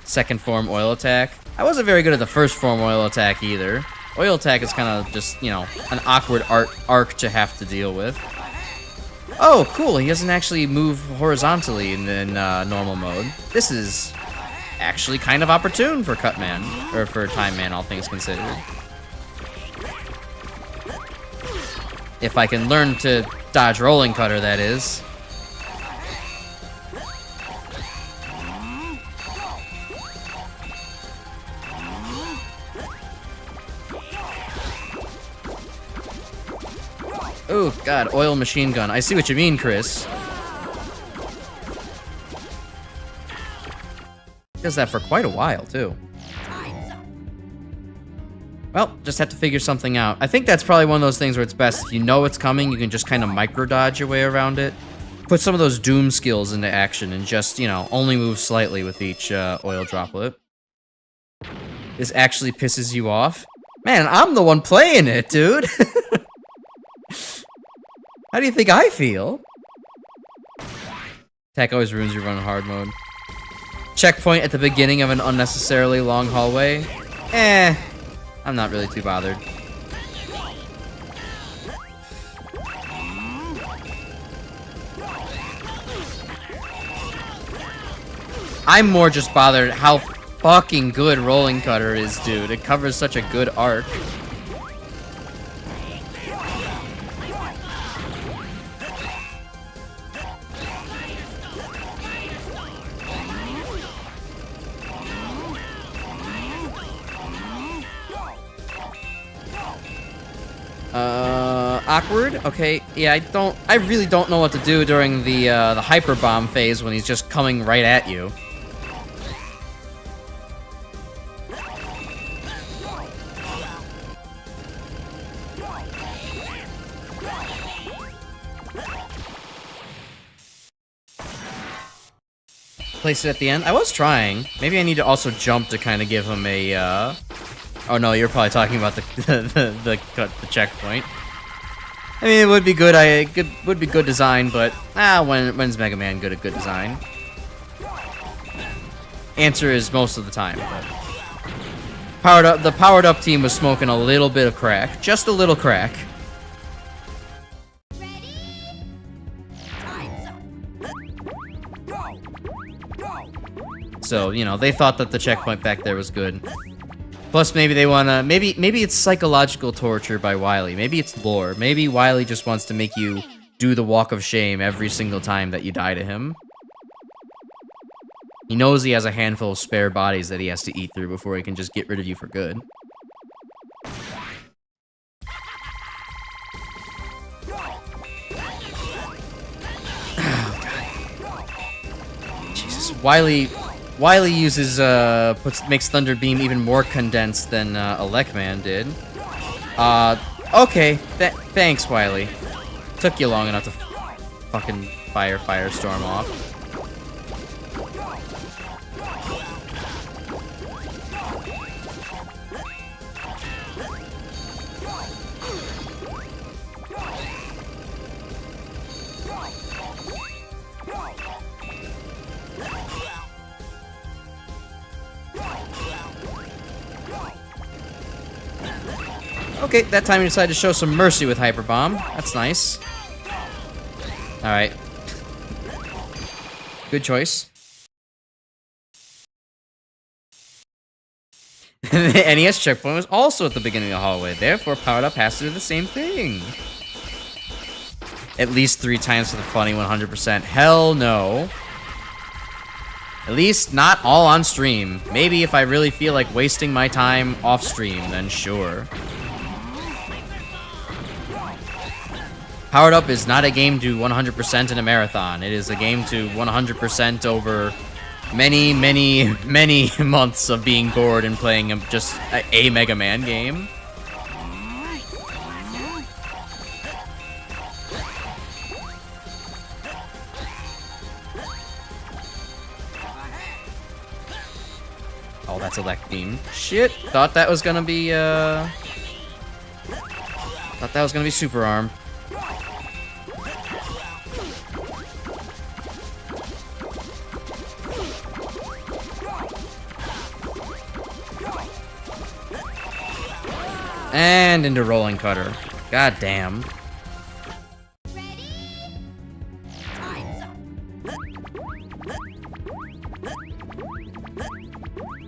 Second form oil attack. I wasn't very good at the first form oil attack either. Oil attack is kind of just, you know, an awkward arc to have to deal with. Oh, cool. He doesn't actually move horizontally in normal mode. This is actually kind of opportune for Cutman, or for Time Man, all things considered. If I can learn to dodge rolling cutter, that is. Oh, God, oil machine gun. I see what you mean, Chris. Does that for quite a while, too. Well, just have to figure something out. I think that's probably one of those things where it's best if you know it's coming, you can just kind of micro-dodge your way around it. Put some of those Doom skills into action and just, you know, only move slightly with each oil droplet. This actually pisses you off? Man, I'm the one playing it, dude! How do you think I feel? Attack always ruins your run in hard mode. Checkpoint at the beginning of an unnecessarily long hallway? I'm I'm not really too bothered. I'm more just bothered how fucking good Rolling Cutter is, dude. It covers such a good arc. Awkward? Okay, yeah, I really don't know what to do during the hyper bomb phase when he's just coming right at you. Place it at the end? I was trying. Maybe I need to also jump to kind of give him a, Oh no, you're probably talking about the checkpoint. I mean, it would be good. It would be good design, but when's Mega Man good at good design? Answer is most of the time. But the powered up team was smoking a little bit of crack, just a little crack. So you know, they thought that the checkpoint back there was good. Plus, maybe they wanna, maybe it's psychological torture by Wily. Maybe it's lore. Maybe Wily just wants to make you do the walk of shame every single time that you die to him. He knows he has a handful of spare bodies that he has to eat through before he can just get rid of you for good. Jesus, Wily uses, makes Thunder Beam even more condensed than, Elecman did. Okay. Thanks, Wily. Took you long enough to fucking fire Firestorm off. Okay, that time you decided to show some mercy with Hyper Bomb. That's nice. Alright. Good choice. The NES checkpoint was also at the beginning of the hallway, therefore Powered Up has to do the same thing. At least 3 times for the funny 100%. Hell no. At least not all on stream. Maybe if I really feel like wasting my time off stream, then sure. Powered Up is not a game to 100% in a marathon. It is a game to 100% over many, many, many months of being bored and playing just a Mega Man game. Oh, that's Elect Beam. Shit, thought that was gonna be, Super Arm. And into Rolling Cutter. God damn.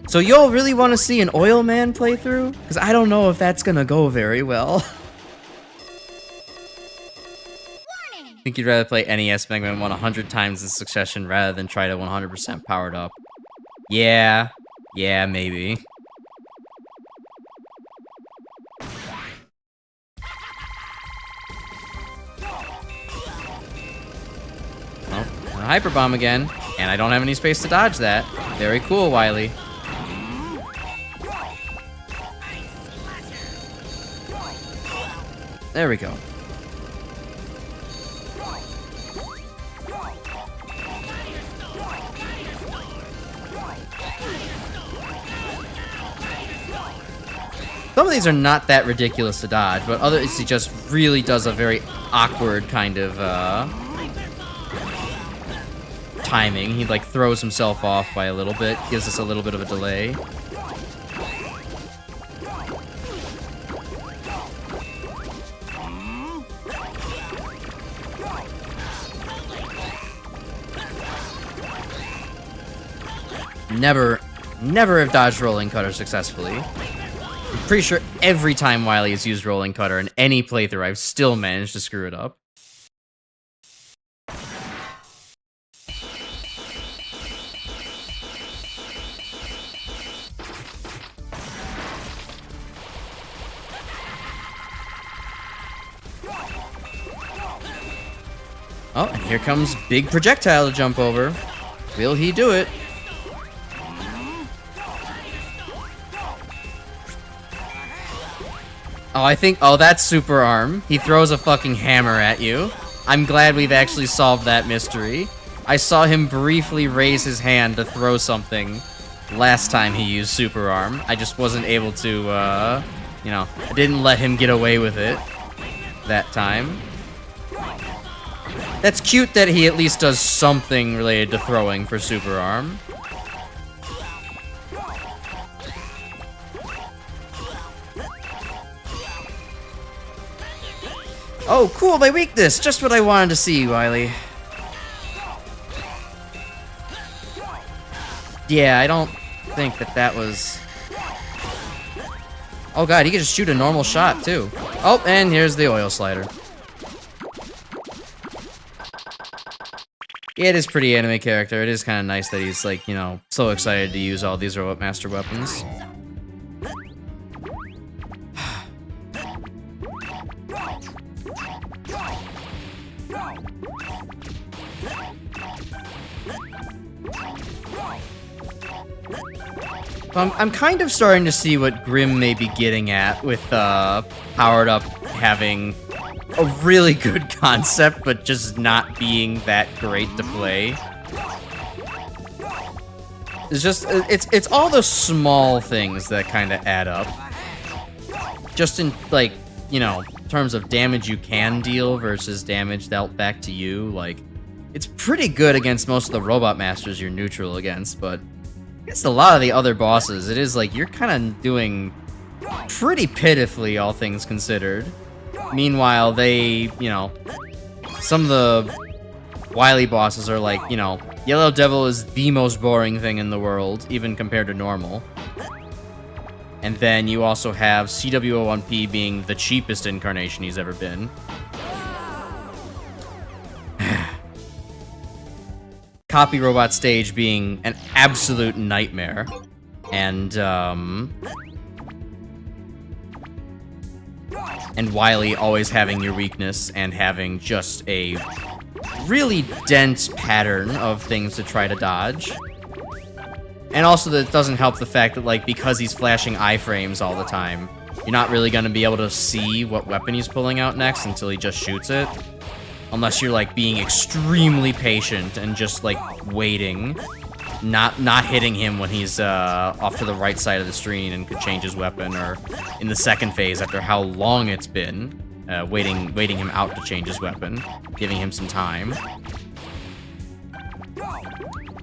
So y'all really want to see an Oil Man playthrough? Because I don't know if that's gonna go very well. I think you'd rather play NES Mega Man 100 times in succession rather than try to 100% Powered Up. Yeah, maybe. Well, Hyper Bomb again, and I don't have any space to dodge that. Very cool, Wily. There we go. Some of these are not that ridiculous to dodge, but others he just really does a very awkward kind of timing. He like throws himself off by a little bit, gives us a little bit of a delay. Never have dodged rolling cutter successfully. I'm pretty sure every time Wily has used rolling cutter in any playthrough, I've still managed to screw it up. Oh, and here comes big projectile to jump over. Will he do it? Oh, that's super arm. He throws a fucking hammer at you. I'm glad we've actually solved that mystery. I saw him briefly raise his hand to throw something last time he used super arm. I just wasn't able to, you know, I didn't let him get away with it that time. That's cute that he at least does something related to throwing for super arm. Oh, cool, my weakness! Just what I wanted to see, Wily. Yeah, I don't think that was... Oh god, he could just shoot a normal shot, too. Oh, and here's the oil slider. Yeah, it is pretty anime character. It is kind of nice that he's, like, you know, so excited to use all these robot master weapons. I'm kind of starting to see what Grimm may be getting at with Powered Up having a really good concept, but just not being that great to play. It's just, it's all the small things that kind of add up. Just in, like, you know, terms of damage you can deal versus damage dealt back to you, like, it's pretty good against most of the Robot Masters you're neutral against, but against a lot of the other bosses, it is like, you're kind of doing pretty pitifully, all things considered. Meanwhile, they, you know, some of the Wily bosses are like, you know, Yellow Devil is the most boring thing in the world, even compared to normal. And then you also have CW01P being the cheapest incarnation he's ever been. Copy Robot Stage being an absolute nightmare. And Wily always having your weakness and having just a really dense pattern of things to try to dodge. And also that doesn't help the fact that, like, because he's flashing iframes all the time, you're not really going to be able to see what weapon he's pulling out next until he just shoots it. Unless you're, like, being extremely patient and just, like, waiting. Not hitting him when he's off to the right side of the screen and could change his weapon, or in the second phase after how long it's been, waiting him out to change his weapon, giving him some time.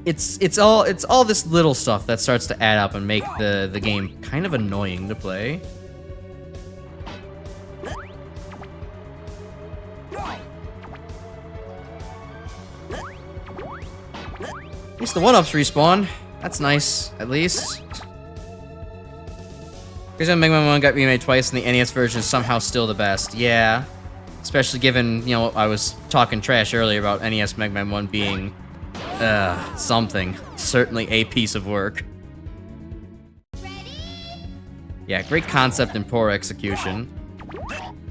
It's all this little stuff that starts to add up and make the game kind of annoying to play. At least the 1-ups respawn. That's nice, at least. Because Megaman 1 got remade twice, and the NES version is somehow still the best. Yeah. Especially given, you know, I was talking trash earlier about NES Megaman 1 being, something. Certainly a piece of work. Yeah, great concept and poor execution.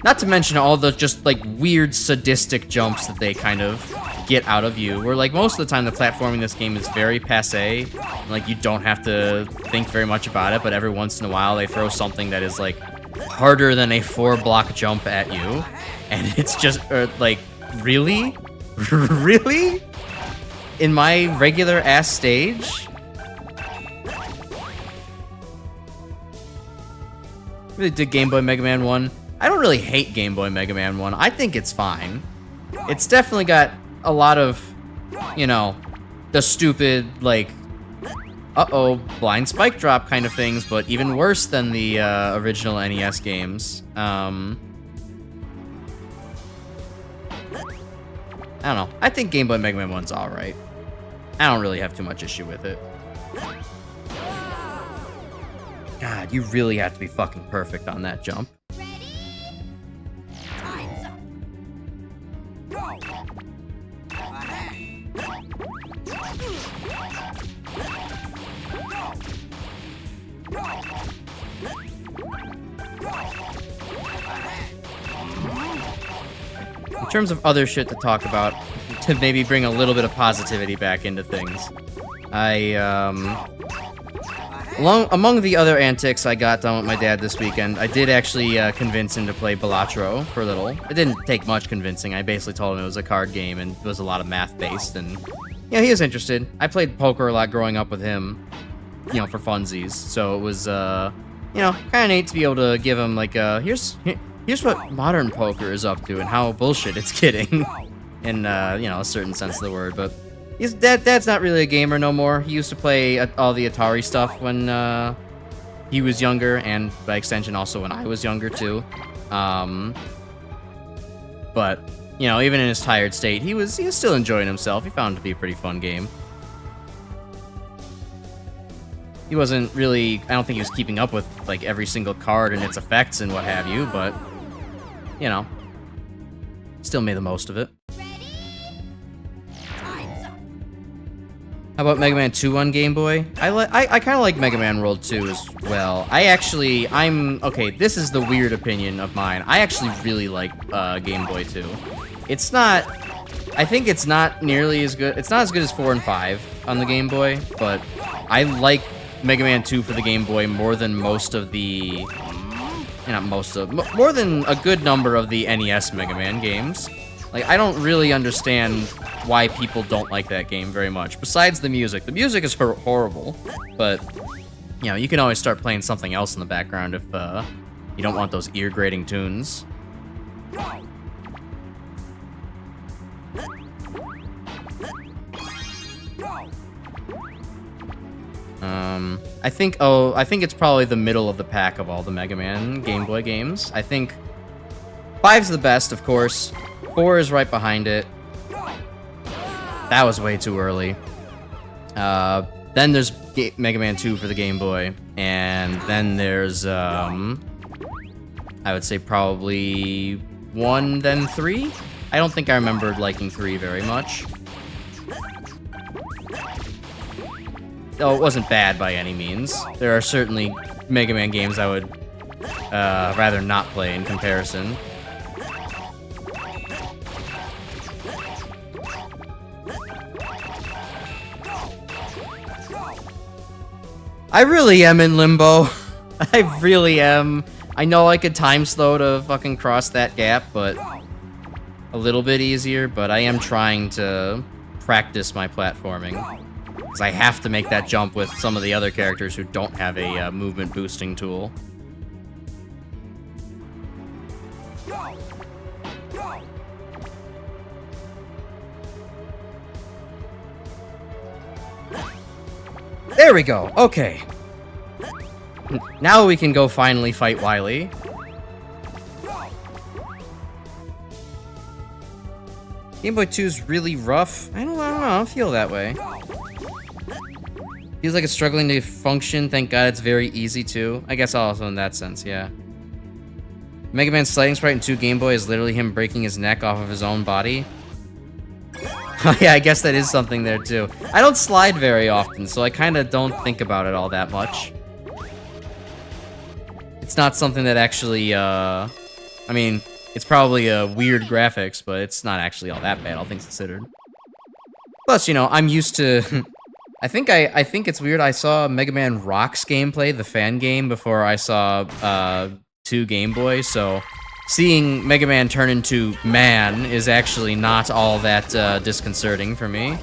Not to mention all the just, like, weird sadistic jumps that they kind of get out of you, where, like, most of the time the platforming in this game is very passe. Like, you don't have to think very much about it, but every once in a while they throw something that is, like, harder than a 4-block jump at you. And it's just, like, really? Really? In my regular-ass stage? Really dig Game Boy Mega Man 1. I don't really hate Game Boy Mega Man 1. I think it's fine. It's definitely got a lot of, you know, the stupid, like, uh-oh, blind spike drop kind of things, but even worse than the original NES games. I don't know. I think Game Boy Mega Man 1's alright. I don't really have too much issue with it. God, you really have to be fucking perfect on that jump. Time's up. Go. Ahead. Go. In terms of other shit to talk about, to maybe bring a little bit of positivity back into things, among the other antics I got done with my dad this weekend, I did actually convince him to play Balatro for a little. It didn't take much convincing. I basically told him it was a card game and it was a lot of math-based, and yeah, he was interested. I played poker a lot growing up with him, you know, for funsies, so it was, you know, kind of neat to be able to give him, like, here's what modern poker is up to and how bullshit it's getting, in, you know, a certain sense of the word, but Dad's not really a gamer no more. He used to play all the Atari stuff when he was younger, and by extension also when I was younger too. But you know, even in his tired state, he was still enjoying himself. He found it to be a pretty fun game. He wasn't really, I don't think he was keeping up with like every single card and its effects and what have you, but you know, still made the most of it. How about Mega Man 2 on Game Boy? I kind of like Mega Man World 2 as well. Okay, this is the weird opinion of mine. I actually really like Game Boy 2. It's not, I think it's not nearly as good. It's not as good as 4 and 5 on the Game Boy, but I like Mega Man 2 for the Game Boy more than most of the, more than a good number of the NES Mega Man games. Like, I don't really understand why people don't like that game very much, besides the music. The music is horrible, but, you know, you can always start playing something else in the background if, you don't want those ear-grating tunes. I think it's probably the middle of the pack of all the Mega Man Game Boy games. I think 5's the best, of course. 4 is right behind it. That was way too early. Then there's Mega Man 2 for the Game Boy, and then there's, I would say probably 1, then 3? I don't think I remembered liking 3 very much. Though it wasn't bad by any means. There are certainly Mega Man games I would rather not play in comparison. I really am in limbo. I really am. I know I could time slow to fucking cross that gap, but a little bit easier, but I am trying to practice my platforming. Because I have to make that jump with some of the other characters who don't have a movement boosting tool. There we go. Okay. Now we can go finally fight Wily. Game Boy 2 is really rough. I don't know. I don't feel that way. Feels like it's struggling to function. Thank God it's very easy too. I guess also in that sense, yeah. Mega Man's sliding sprite in 2 Game Boy is literally him breaking his neck off of his own body. Oh yeah, I guess that is something there too. I don't slide very often, so I kind of don't think about it all that much. It's not something that actually, I mean, it's probably a weird graphics, but it's not actually all that bad, all things considered. Plus, you know, I'm used to... I think it's weird, I saw Mega Man Rocks gameplay, the fan game, before I saw 2 Game Boy, so... Seeing Mega Man turn into man is actually not all that disconcerting for me.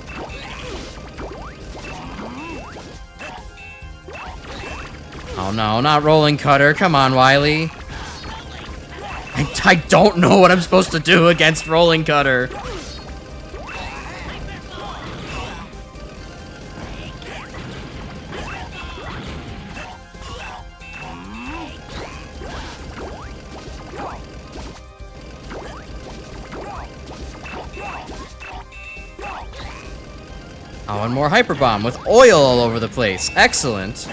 Oh no, not rolling cutter. Come on, Wily. I don't know what I'm supposed to do against rolling cutter. Oh, and more Hyper Bomb with oil all over the place. Excellent.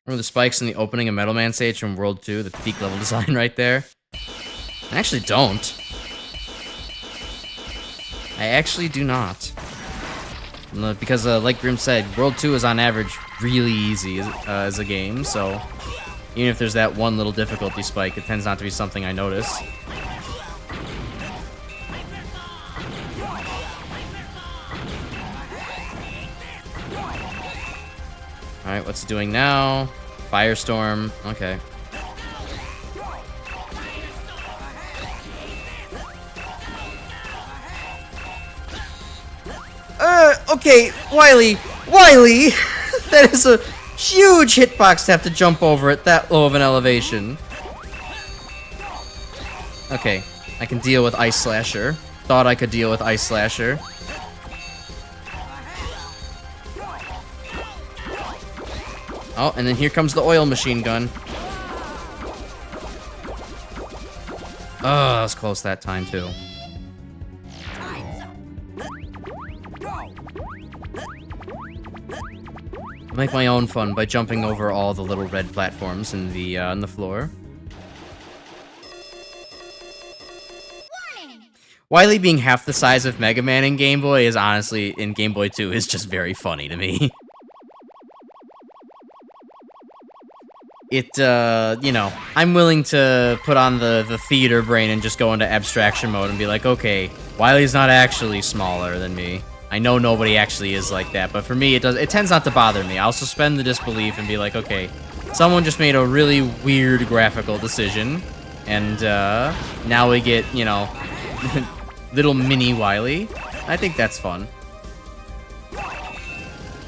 Remember the spikes in the opening of Metal Man stage from World 2? The peak level design right there? I actually don't. I actually do not. Because, like Grim said, World 2 is on average really easy as a game, so even if there's that one little difficulty spike, it tends not to be something I notice. Alright, what's it doing now? Firestorm. Okay. Okay, Wily! Wily! That is a huge hitbox to have to jump over at that low of an elevation. Okay, I can deal with Ice Slasher. Thought I could deal with Ice Slasher. Oh, and then here comes the oil machine gun. Oh, that was close that time, too. I'll make my own fun by jumping over all the little red platforms in the floor. Wily being half the size of Megaman in Game Boy is honestly, in Game Boy 2, is just very funny to me. It, you know, I'm willing to put on the theater brain and just go into abstraction mode and be like, okay, Wily's not actually smaller than me. I know nobody actually is like that, but for me, it tends not to bother me. I'll suspend the disbelief and be like, okay, someone just made a really weird graphical decision, and, now we get, you know, little mini Wily. I think that's fun.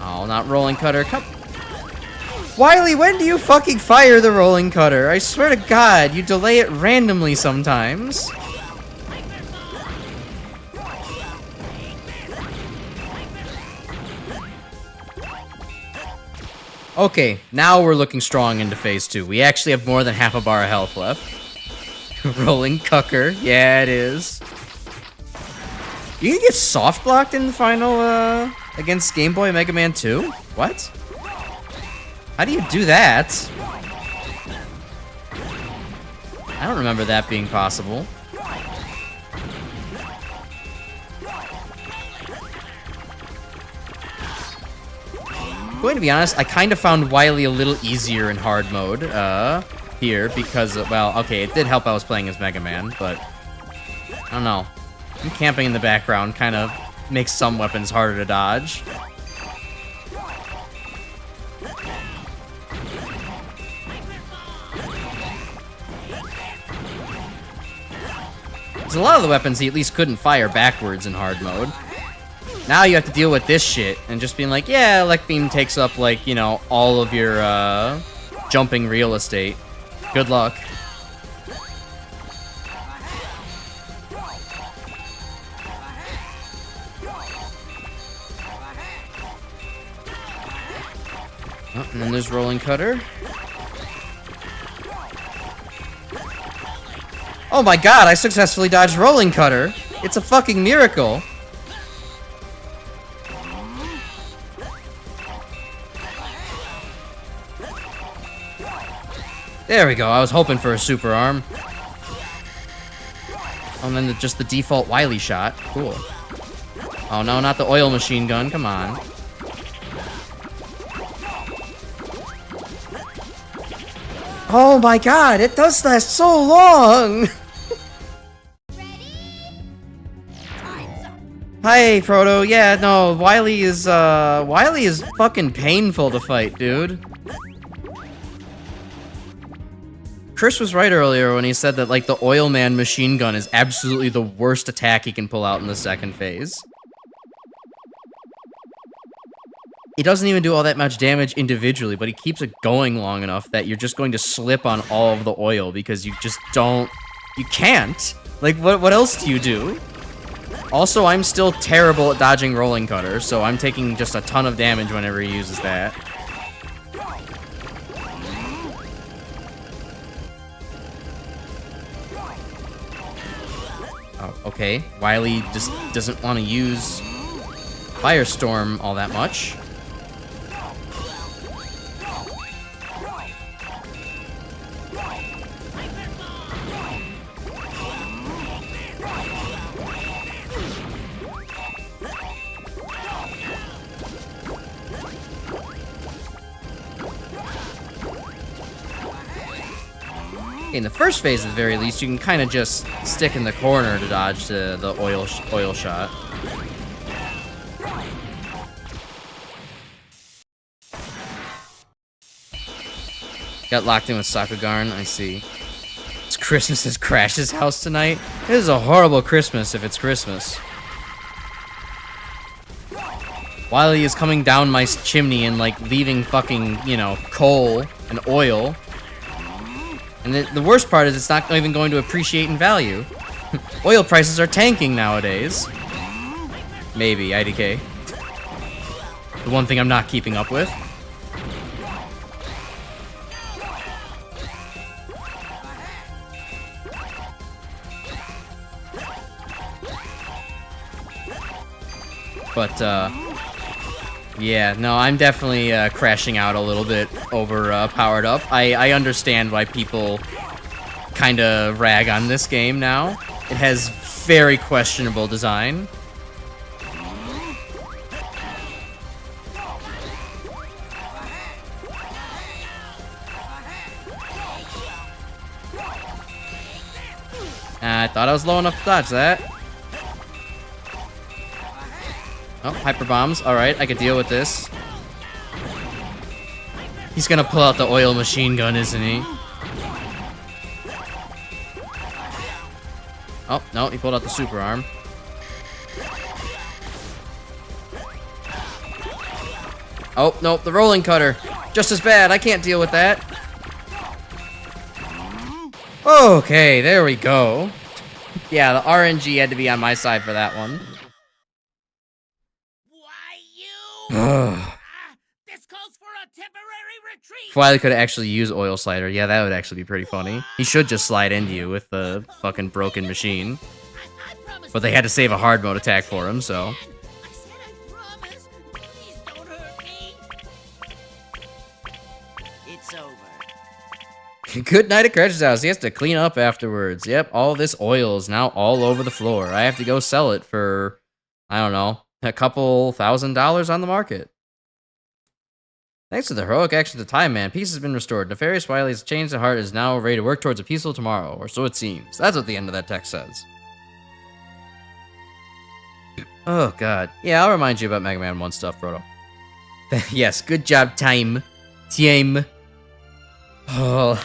Oh, not rolling cutter. Come. Wily, when do you fucking fire the rolling cutter? I swear to God, you delay it randomly sometimes. Okay, now we're looking strong into phase 2. We actually have more than half a bar of health left. Rolling cucker. Yeah, it is. You can get soft blocked in the final, against Game Boy Mega Man 2? What? How do you do that? I don't remember that being possible. Going to be honest, I kind of found Wily a little easier in hard mode, here, because, well, okay, it did help I was playing as Mega Man, but I don't know. I'm camping in the background kind of makes some weapons harder to dodge. A lot of the weapons he at least couldn't fire backwards in hard mode. Now you have to deal with this shit and just being like, yeah, Elect Beam takes up, like, you know, all of your, jumping real estate. Good luck. Oh, and then there's Rolling Cutter. Oh my God, I successfully dodged Rolling Cutter. It's a fucking miracle. There we go, I was hoping for a super arm. Oh, and then just the default Wily shot. Cool. Oh no, not the oil machine gun, come on. Oh my God, it does last so long! Hi, Frodo. Yeah, no, Wily is fucking painful to fight, dude. Chris was right earlier when he said that, like, the Oil Man machine gun is absolutely the worst attack he can pull out in the second phase. It doesn't even do all that much damage individually, but he keeps it going long enough that you're just going to slip on all of the oil because you just don't... You can't! Like, what else do you do? Also, I'm still terrible at dodging Rolling Cutter, so I'm taking just a ton of damage whenever he uses that. Oh, okay. Wily just doesn't want to use Firestorm all that much. In the first phase, at the very least, you can kind of just stick in the corner to dodge the oil shot. Got locked in with Sakugarn, I see. It's Christmas at Crash's house tonight. This is a horrible Christmas if it's Christmas. Wily is coming down my chimney and, like, leaving fucking, you know, coal and oil. And the worst part is it's not even going to appreciate in value. Oil prices are tanking nowadays. Maybe, IDK. The one thing I'm not keeping up with. But, yeah, no, I'm definitely crashing out a little bit over Powered Up. I understand why people kind of rag on this game now. It has very questionable design. I thought I was low enough to dodge that. Oh, hyper bombs. Alright, I could deal with this. He's gonna pull out the oil machine gun, isn't he? Oh, no, he pulled out the super arm. Oh, no, the rolling cutter. Just as bad. I can't deal with that. Okay, there we go. Yeah, the RNG had to be on my side for that one. This calls for a temporary retreat. If Wily could actually use Oil Slider, yeah, that would actually be pretty funny. He should just slide into you with the fucking broken machine. But they had to save a hard mode attack for him, so. I said I promise. Please don't hurt me. It's over. Good night at Crash's house. He has to clean up afterwards. Yep, all this oil is now all over the floor. I have to go sell it for, I don't know, a couple $1,000s on the market. Thanks to the heroic actions of Time Man, peace has been restored. Nefarious Wily's changed heart is now ready to work towards a peaceful tomorrow, or so it seems. That's what the end of that text says. Oh, God. Yeah, I'll remind you about Mega Man 1 stuff, Proto. Yes, good job, Time. Oh.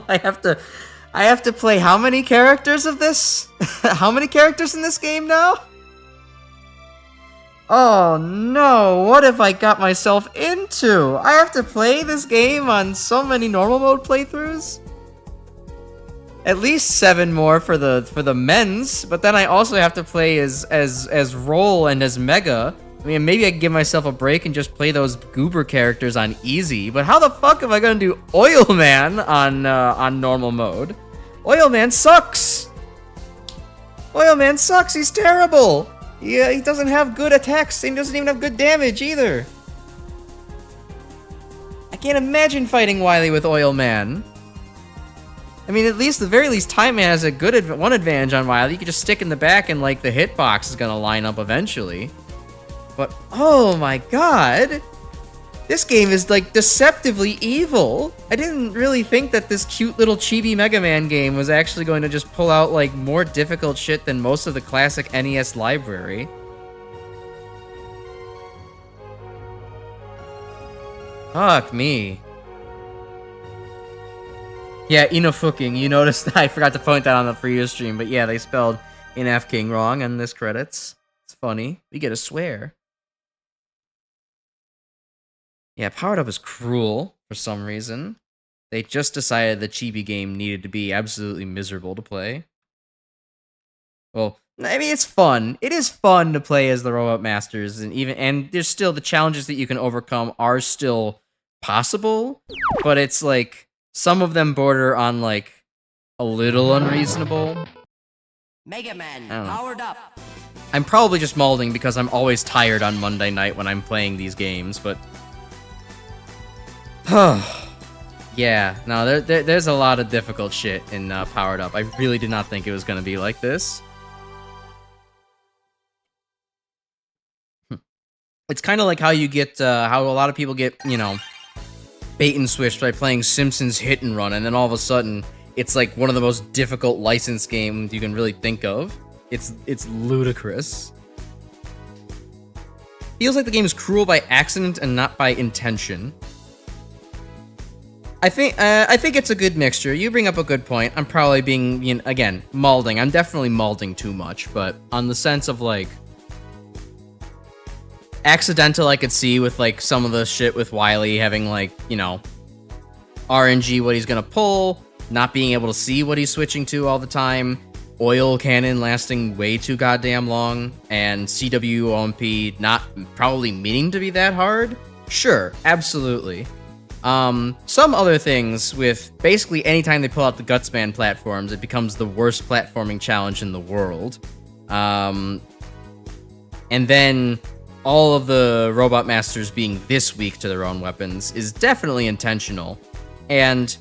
I have to play how many characters of this? How many characters in this game now? Oh no, what have I got myself into? I have to play this game on so many normal mode playthroughs? At least 7 more for the men's, but then I also have to play as Roll and as Mega. I mean, maybe I can give myself a break and just play those Goober characters on easy, but how the fuck am I gonna do Oil Man on normal mode? Oil Man sucks! Oil Man sucks, he's terrible! Yeah, he doesn't have good attacks, and he doesn't even have good damage either. I can't imagine fighting Wily with Oil Man. I mean, at least, the very least, Time Man has a good one advantage on Wily. You can just stick in the back and, like, the hitbox is gonna line up eventually. But, oh my god! This game is, like, deceptively evil. I didn't really think that this cute little chibi Mega Man game was actually going to just pull out, like, more difficult shit than most of the classic NES library. Fuck me. Yeah, Inofuking, you noticed, I forgot to point that on the previous stream, but yeah, they spelled Inaf King wrong on this credits. It's funny. We get a swear. Yeah, Powered Up is cruel for some reason. They just decided the chibi game needed to be absolutely miserable to play. Well, I mean, it's fun. It is fun to play as the Robot Masters, and there's still the challenges that you can overcome are still possible, but it's like some of them border on like a little unreasonable. Megaman, powered up. I'm probably just molding because I'm always tired on Monday night when I'm playing these games, but yeah, no, there's a lot of difficult shit in Powered Up. I really did not think it was going to be like this. It's kind of like how you get, how a lot of people get, you know, bait and switch by playing Simpsons Hit and Run, and then all of a sudden, it's like one of the most difficult licensed games you can really think of. It's ludicrous. Feels like the game is cruel by accident and not by intention. I think it's a good mixture. You bring up a good point. I'm probably being, you know, again, malding. I'm definitely malding too much, but on the sense of like accidental, I could see with like some of the shit with Wily having like, you know, RNG what he's gonna pull, not being able to see what he's switching to all the time, oil cannon lasting way too goddamn long, and CW OMP not probably meaning to be that hard. Sure, absolutely. Some other things with basically anytime they pull out the Gutsman platforms, it becomes the worst platforming challenge in the world. And then all of the Robot Masters being this weak to their own weapons is definitely intentional. And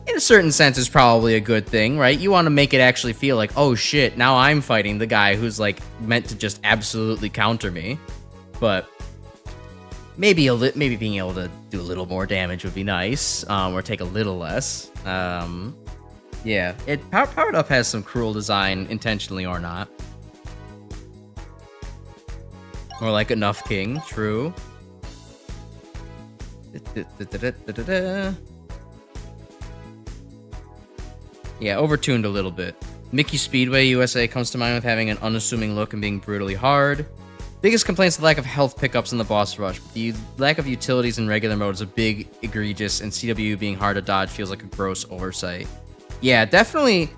in a certain sense is probably a good thing, right? You want to make it actually feel like, oh shit, now I'm fighting the guy who's like meant to just absolutely counter me. But maybe being able to do a little more damage would be nice, or take a little less. Yeah, Powered Up has some cruel design, intentionally or not. More like Enough King, true. Yeah, overtuned a little bit. Mickey Speedway USA comes to mind with having an unassuming look and being brutally hard. Biggest complaints the lack of health pickups in the boss rush. The lack of utilities in regular mode is a big egregious, and CW being hard to dodge feels like a gross oversight. Yeah, definitely.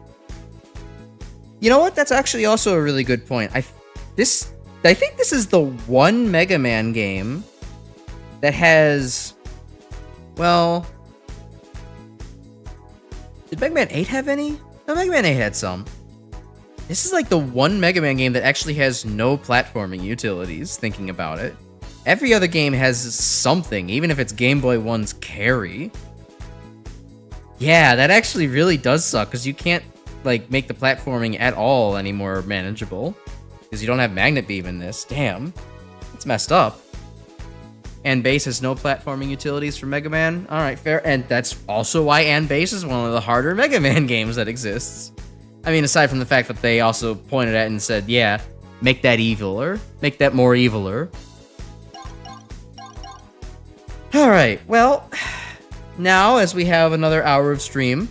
You know what? That's actually also a really good point. I think this is the one Mega Man game that has, well, did Mega Man 8 have any? No, Mega Man 8 had some. This is like the one Mega Man game that actually has no platforming utilities, thinking about it. Every other game has something, even if it's Game Boy 1's Carry. Yeah, that actually really does suck, because you can't like make the platforming at all any more manageable. Because you don't have Magnet Beam in this. Damn. It's messed up. And Base has no platforming utilities for Mega Man. Alright, fair. And that's also why And Base is one of the harder Mega Man games that exists. I mean, aside from the fact that they also pointed at it and said, yeah, make that eviler. Make that more eviler. Alright, well, now as we have another hour of stream,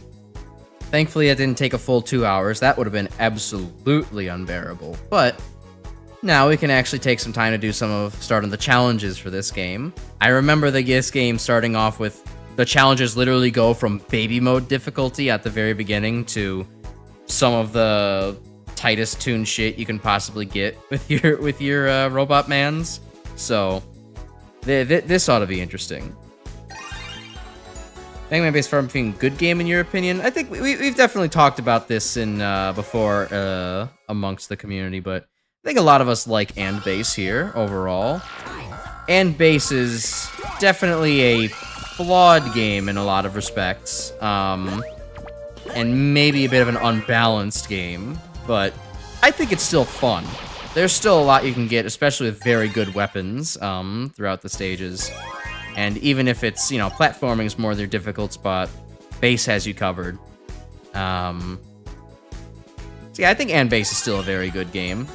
thankfully it didn't take a full 2 hours. That would have been absolutely unbearable. But now we can actually take some time to do starting the challenges for this game. I remember this game starting off with the challenges literally go from baby mode difficulty at the very beginning to some of the tightest tuned shit you can possibly get with your robot mans. So this ought to be interesting. Mega Man Base Farm being a good game in your opinion? I think we've definitely talked about this in before amongst the community, but I think a lot of us like And Base here overall. And Base is definitely a flawed game in a lot of respects. And maybe a bit of an unbalanced game, but I think it's still fun. There's still a lot you can get, especially with very good weapons throughout the stages. And even if it's, you know, platforming is more their difficult spot, Base has you covered. So yeah, I think And Base is still a very good game.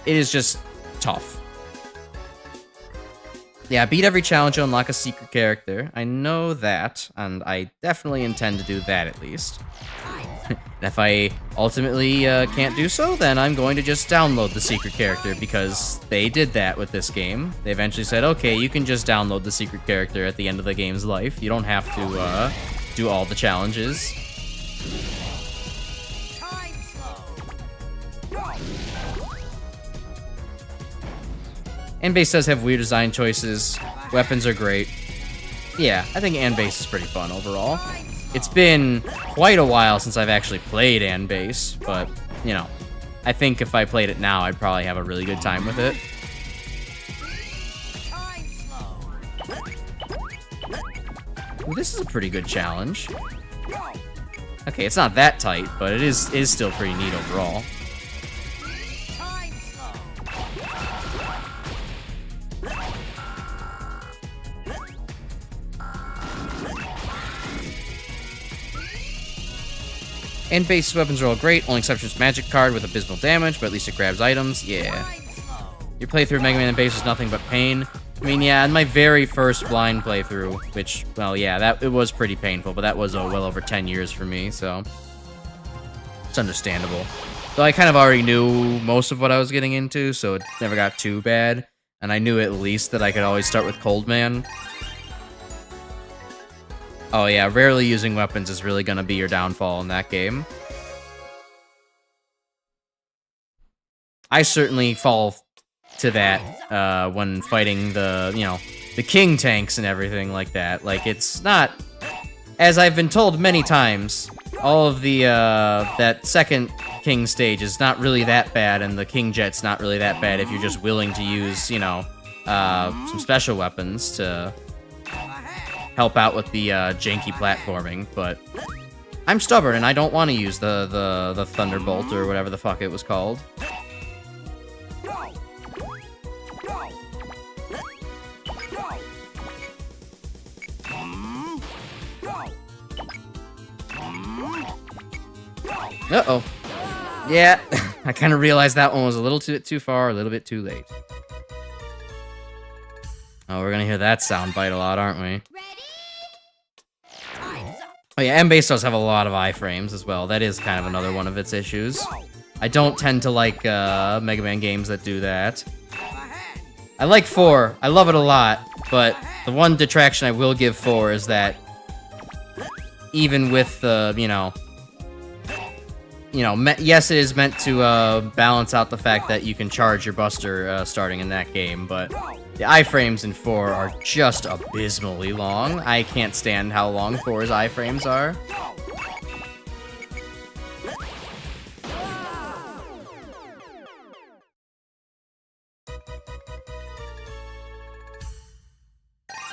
It is just tough. Yeah, beat every challenge to unlock a secret character. I know that, and I definitely intend to do that at least. And if I ultimately can't do so, then I'm going to just download the secret character, because they did that with this game. They eventually said, okay, you can just download the secret character at the end of the game's life. You don't have to do all the challenges. And Base does have weird design choices. Weapons are great. Yeah, I think And Base is pretty fun overall. It's been quite a while since I've actually played And Base, but, you know, I think if I played it now, I'd probably have a really good time with it. Ooh, this is a pretty good challenge. Okay, it's not that tight, but it is still pretty neat overall. And base weapons are all great. Only exception is magic card with abysmal damage, but at least it grabs items. Yeah. Your playthrough of Mega Man and base was nothing but pain. I mean, yeah, in my very first blind playthrough, which, well, yeah, it was pretty painful, but that was well over 10 years for me, so it's understandable. Though I kind of already knew most of what I was getting into, so it never got too bad, and I knew at least that I could always start with Cold Man. Oh yeah, rarely using weapons is really gonna be your downfall in that game. I certainly fall to that when fighting the, the king tanks and everything like that. Like, it's not, as I've been told many times, all of the that second king stage is not really that bad, and the king jet's not really that bad if you're just willing to use, some special weapons to help out with the janky platforming. But I'm stubborn and I don't want to use the Thunderbolt or whatever the fuck it was called. Uh-oh. Yeah, I kind of realized that one was a little too far, a little bit too late. Oh, we're gonna hear that sound bite a lot, aren't we? Oh yeah, M-Base does have a lot of iframes as well. That is kind of another one of its issues. I don't tend to like Mega Man games that do that. I like 4. I love it a lot, but the one detraction I will give 4 is that even with the, yes, it is meant to balance out the fact that you can charge your Buster starting in that game, but the iframes in 4 are just abysmally long. I can't stand how long 4's iframes are.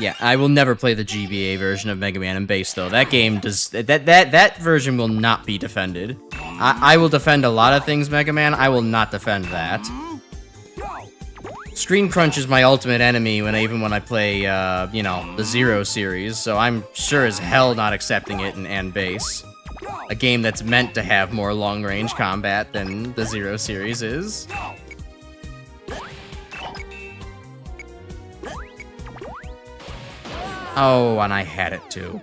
Yeah, I will never play the GBA version of Mega Man and Base, though. That game does... That version will not be defended. I will defend a lot of things, Mega Man. I will not defend that. Screen crunch is my ultimate enemy even when I play, the Zero series, so I'm sure as hell not accepting it in Base. A game that's meant to have more long-range combat than the Zero series is. Oh, and I had it too.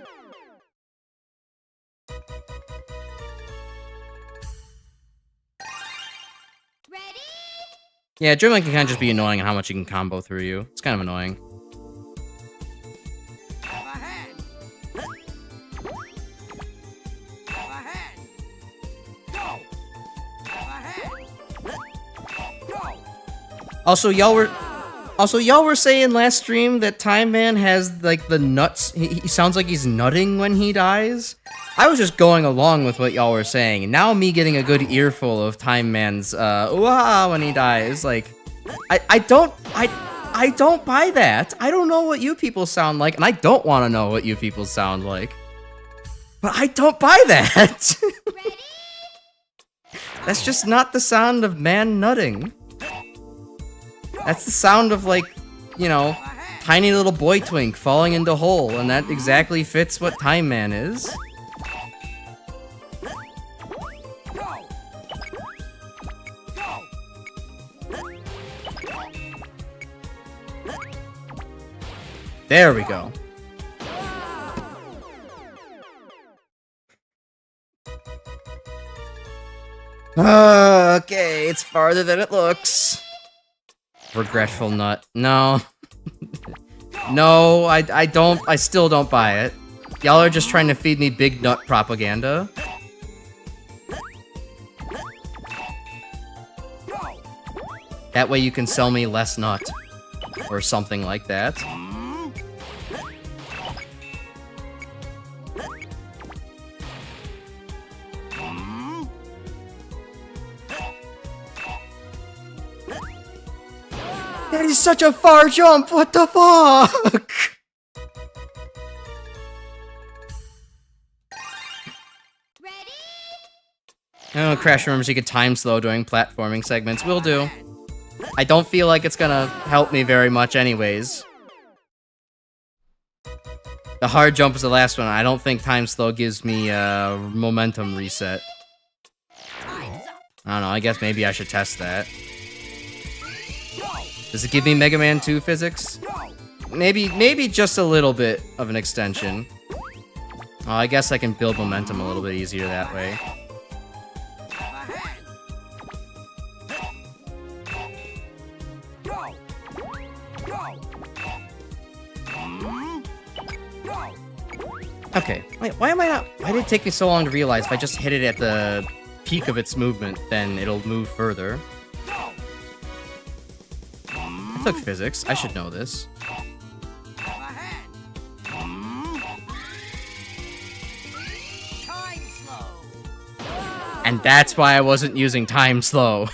Ready? Yeah, German can kind of just be annoying on how much he can combo through you. It's kind of annoying. Also, y'all were saying last stream that Time Man has, like, the nuts. He sounds like he's nutting when he dies. I was just going along with what y'all were saying. And now me getting a good earful of Time Man's, ooh-ah when he dies. Like, I don't buy that. I don't know what you people sound like, and I don't want to know what you people sound like. But I don't buy that. That's just not the sound of man nutting. That's the sound of, like, tiny little boy twink falling into hole, and that exactly fits what Time Man is. There we go. Okay, it's farther than it looks. Regretful nut. No. No, I still don't buy it. Y'all are just trying to feed me big nut propaganda. That way you can sell me less nut. Or something like that. That is such a far jump! What the fuck? Ready? Oh, Crash remembers he could time slow during platforming segments. Will do. I don't feel like it's gonna help me very much anyways. The hard jump is the last one. I don't think time slow gives me a momentum reset. I don't know, I guess maybe I should test that. Does it give me Mega Man 2 physics? Maybe just a little bit of an extension. Oh, I guess I can build momentum a little bit easier that way. Okay, wait, why did it take me so long to realize if I just hit it at the peak of its movement, then it'll move further? I took physics, I should know this. And that's why I wasn't using time slow.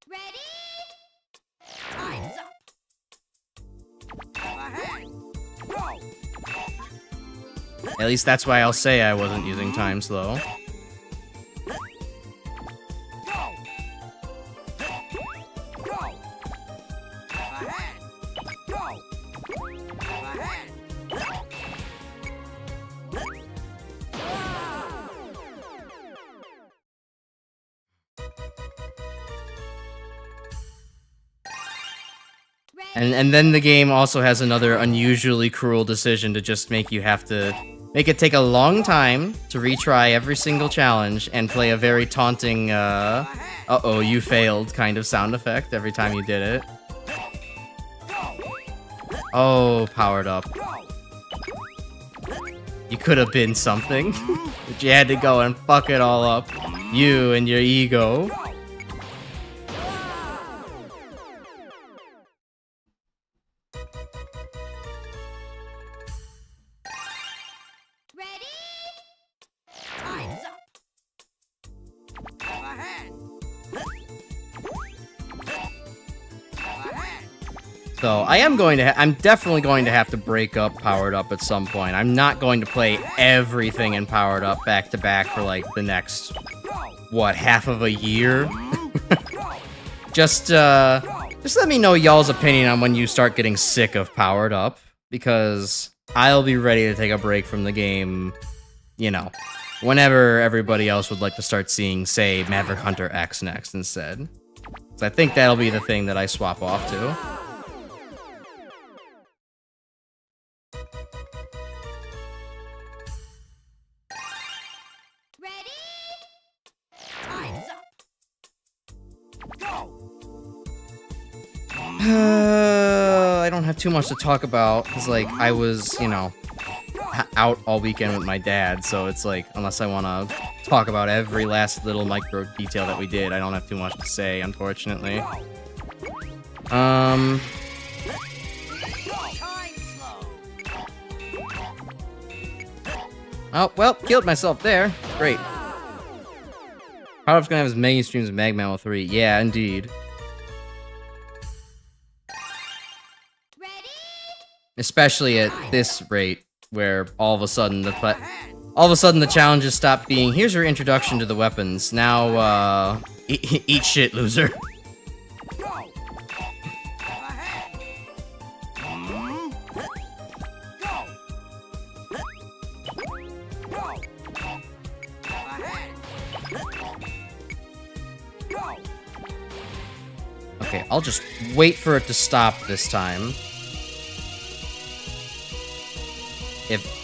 Ready? Time's up. Go. At least that's why I'll say I wasn't using time slow. And then the game also has another unusually cruel decision to just make you have to make it take a long time to retry every single challenge and play a very taunting uh-oh, you failed kind of sound effect every time you did it. Oh, powered up. You could have been something, but you had to go and fuck it all up. You and your ego. Ready? Time's up. So I'm definitely going to have to break up Powered Up at some point. I'm not going to play everything in Powered Up back to back for like the next, what, half of a year? Just let me know y'all's opinion on when you start getting sick of Powered Up, because I'll be ready to take a break from the game, you know, whenever everybody else would like to start seeing, say, Maverick Hunter X next instead. So I think that'll be the thing that I swap off to. Ready? Time's up. Go. I don't have too much to talk about, because, like, I was, you know, out all weekend with my dad, so it's like, unless I want to talk about every last little micro detail that we did, I don't have too much to say, unfortunately. Time slow. Oh, well, killed myself there. Great. Power-Up's gonna have his mega streams of Megaman 3. Yeah, indeed. Ready? Especially at this rate, where all of a sudden the challenges stop being, here's your introduction to the weapons. Now, eat shit, loser. Okay, I'll just wait for it to stop this time.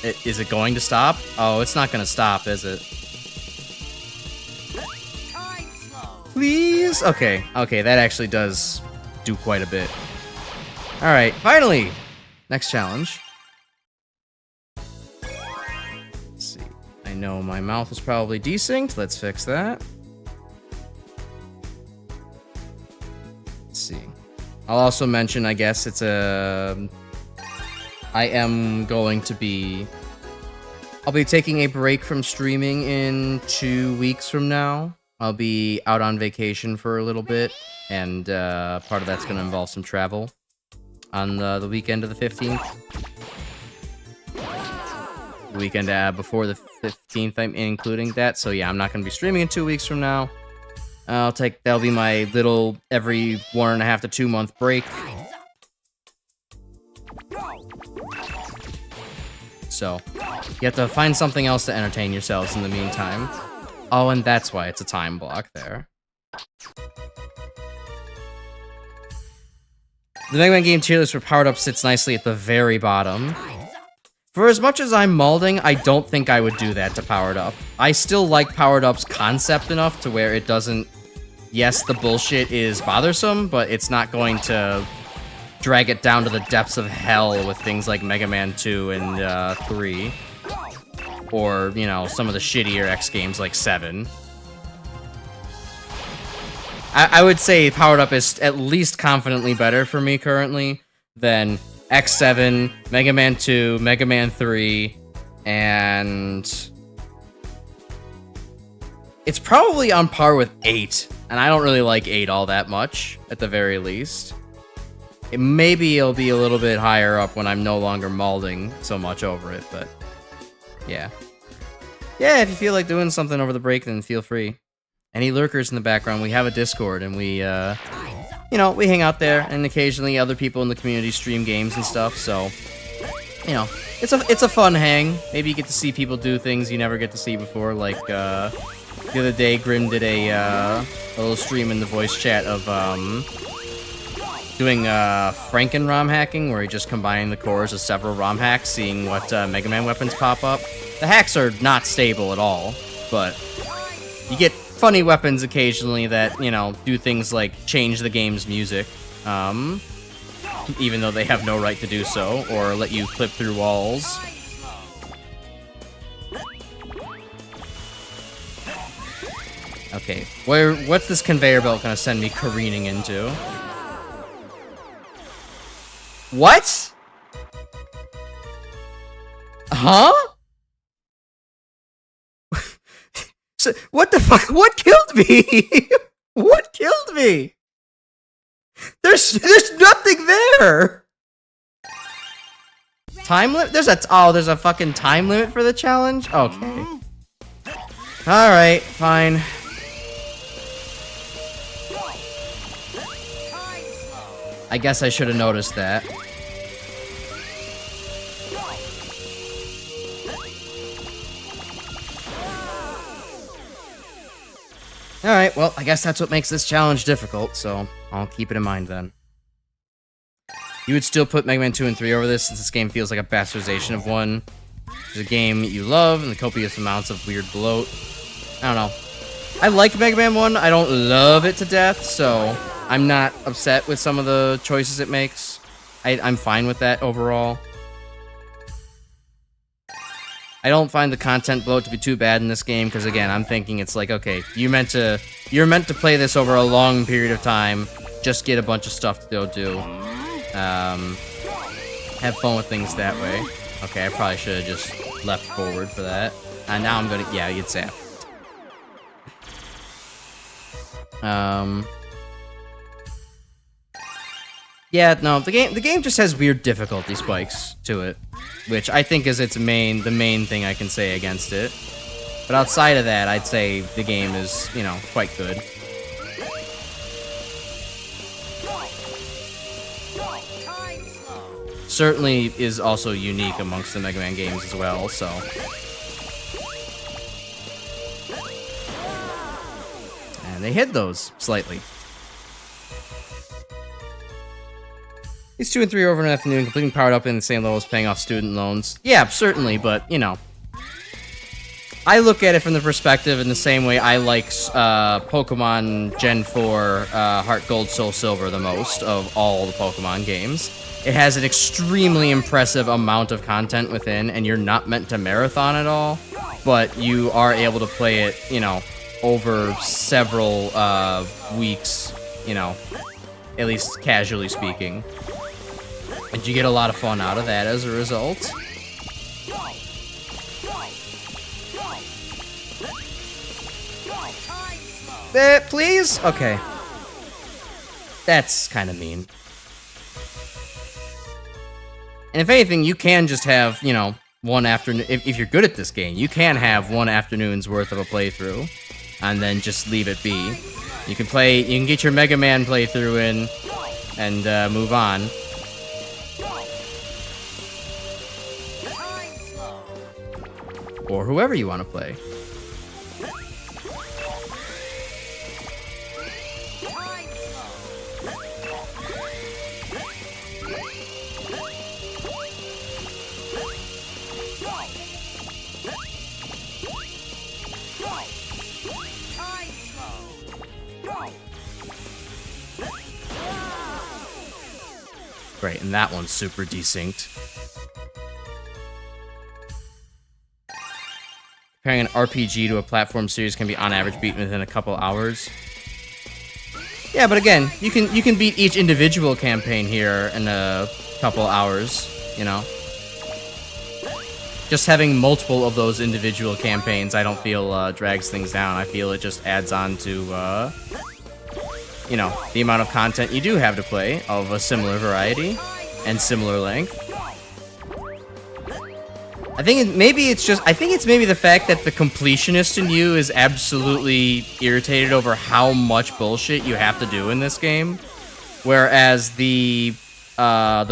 Is it going to stop? Oh, it's not gonna stop, is it? Time slow. Please? Okay, that actually does do quite a bit. Alright, finally! Next challenge. Let's see. I know my mouth was probably desynced. Let's fix that. Let's see. I'll also mention, I guess, it's a... I'll be taking a break from streaming in 2 weeks from now. I'll be out on vacation for a little bit, and part of that's going to involve some travel on the weekend of the 15th. The weekend before the 15th, I'm including that. So yeah, I'm not going to be streaming in 2 weeks from now. That'll be my little every 1.5 to 2 month break. So, you have to find something else to entertain yourselves in the meantime. Oh, and that's why it's a time block there. The Mega Man game tier list for powered up sits nicely at the very bottom. For as much as I'm malding, I don't think I would do that to powered up. I still like powered up's concept enough to where it doesn't... Yes, the bullshit is bothersome, but it's not going to drag it down to the depths of hell with things like Mega Man 2 and 3. Or, you know, some of the shittier X games like 7. I would say Powered Up is at least confidently better for me currently than X7, Mega Man 2, Mega Man 3, and... It's probably on par with 8, and I don't really like 8 all that much, at the very least. Maybe it'll be a little bit higher up when I'm no longer malding so much over it, but... Yeah. Yeah, if you feel like doing something over the break, then feel free. Any lurkers in the background, we have a Discord, and we, you know, we hang out there, and occasionally other people in the community stream games and stuff, so, you know, it's a fun hang. Maybe you get to see people do things you never get to see before, like, the other day, Grim did a little stream in the voice chat of, doing, Franken ROM hacking, where he just combined the cores of several ROM hacks, seeing what, Mega Man weapons pop up. The hacks are not stable at all, but you get funny weapons occasionally that, you know, do things like change the game's music, even though they have no right to do so, or let you clip through walls. Okay, what's this conveyor belt gonna send me careening into? What? Huh? So, what the fuck? What killed me? What killed me? There's nothing there. Time limit? There's a fucking time limit for the challenge? Okay. Alright, fine. I guess I should have noticed that. Alright, well, I guess that's what makes this challenge difficult, so I'll keep it in mind then. You would still put Mega Man 2 and 3 over this, since this game feels like a bastardization of 1. It's a game you love, and the copious amounts of weird bloat. I don't know. I like Mega Man 1, I don't love it to death, so I'm not upset with some of the choices it makes. I'm fine with that overall. I don't find the content bloat to be too bad in this game, because again, I'm thinking it's like, okay, you're meant to play this over a long period of time, just get a bunch of stuff to go do. Have fun with things that way. Okay, I probably should have just left forward for that. And now I'm gonna, yeah, you'd say. Yeah, no, the game just has weird difficulty spikes to it, which I think is the main thing I can say against it. But outside of that, I'd say the game is, you know, quite good. Certainly is also unique amongst the Mega Man games as well, so. And they hid those slightly. These 2 and 3 are over in an afternoon, completing powered up in the same level as paying off student loans. Yeah, certainly, but, you know. I look at it from the perspective in the same way I like Pokemon Gen 4 Heart Gold Soul Silver the most of all the Pokemon games. It has an extremely impressive amount of content within, and you're not meant to marathon at all, but you are able to play it, you know, over several weeks, you know, at least casually speaking. And you get a lot of fun out of that as a result. Please? Okay. That's kind of mean. And if anything, you can just have, you know, one afternoon. If you're good at this game, you can have one afternoon's worth of a playthrough, and then just leave it be. You can get your Mega Man playthrough in, and move on. or whoever you want to play. Great, and that one's super desynced. Comparing an RPG to a platform series can be on average beaten within a couple hours. Yeah, but again, you can beat each individual campaign here in a couple hours, you know. Just having multiple of those individual campaigns, I don't feel drags things down. I feel it just adds on to, you know, the amount of content you do have to play of a similar variety and similar length. I think it's maybe the fact that the completionist in you is absolutely irritated over how much bullshit you have to do in this game, whereas the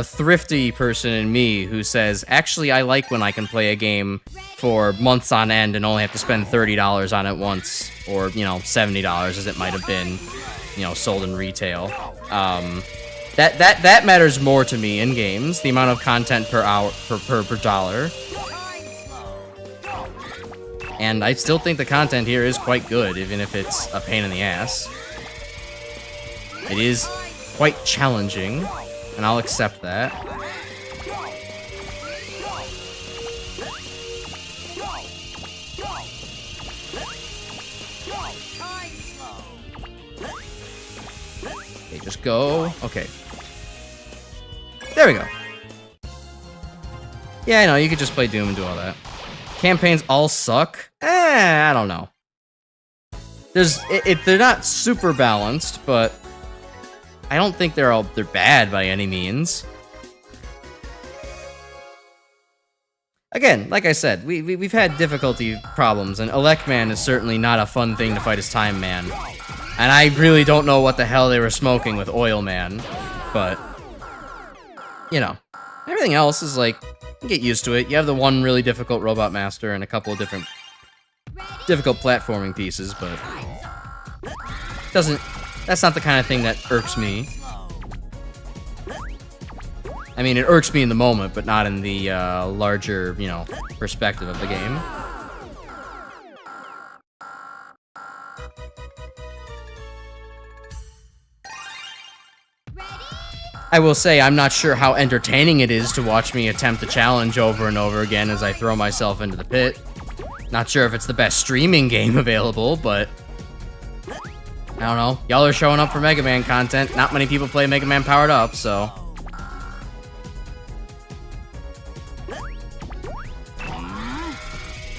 thrifty person in me who says, actually, I like when I can play a game for months on end and only have to spend $30 on it once, or, you know, $70 as it might have been, you know, sold in retail. That matters more to me in games, the amount of content per hour, per dollar. And I still think the content here is quite good, even if it's a pain in the ass. It is quite challenging, and I'll accept that. Okay, just go. Okay. There we go. Yeah, I know, you could just play Doom and do all that. Campaigns all suck? I don't know. They're not super balanced, but I don't think they're bad by any means. Again, like I said, we've had difficulty problems, and Elecman is certainly not a fun thing to fight as Time Man. And I really don't know what the hell they were smoking with Oil Man, but you know, everything else is like, you get used to it. You have the one really difficult Robot Master and a couple of different difficult platforming pieces, but that's not the kind of thing that irks me. I mean, it irks me in the moment, but not in the larger, you know, perspective of the game. I will say, I'm not sure how entertaining it is to watch me attempt the challenge over and over again as I throw myself into the pit. Not sure if it's the best streaming game available, but I don't know. Y'all are showing up for Mega Man content. Not many people play Mega Man Powered Up, so.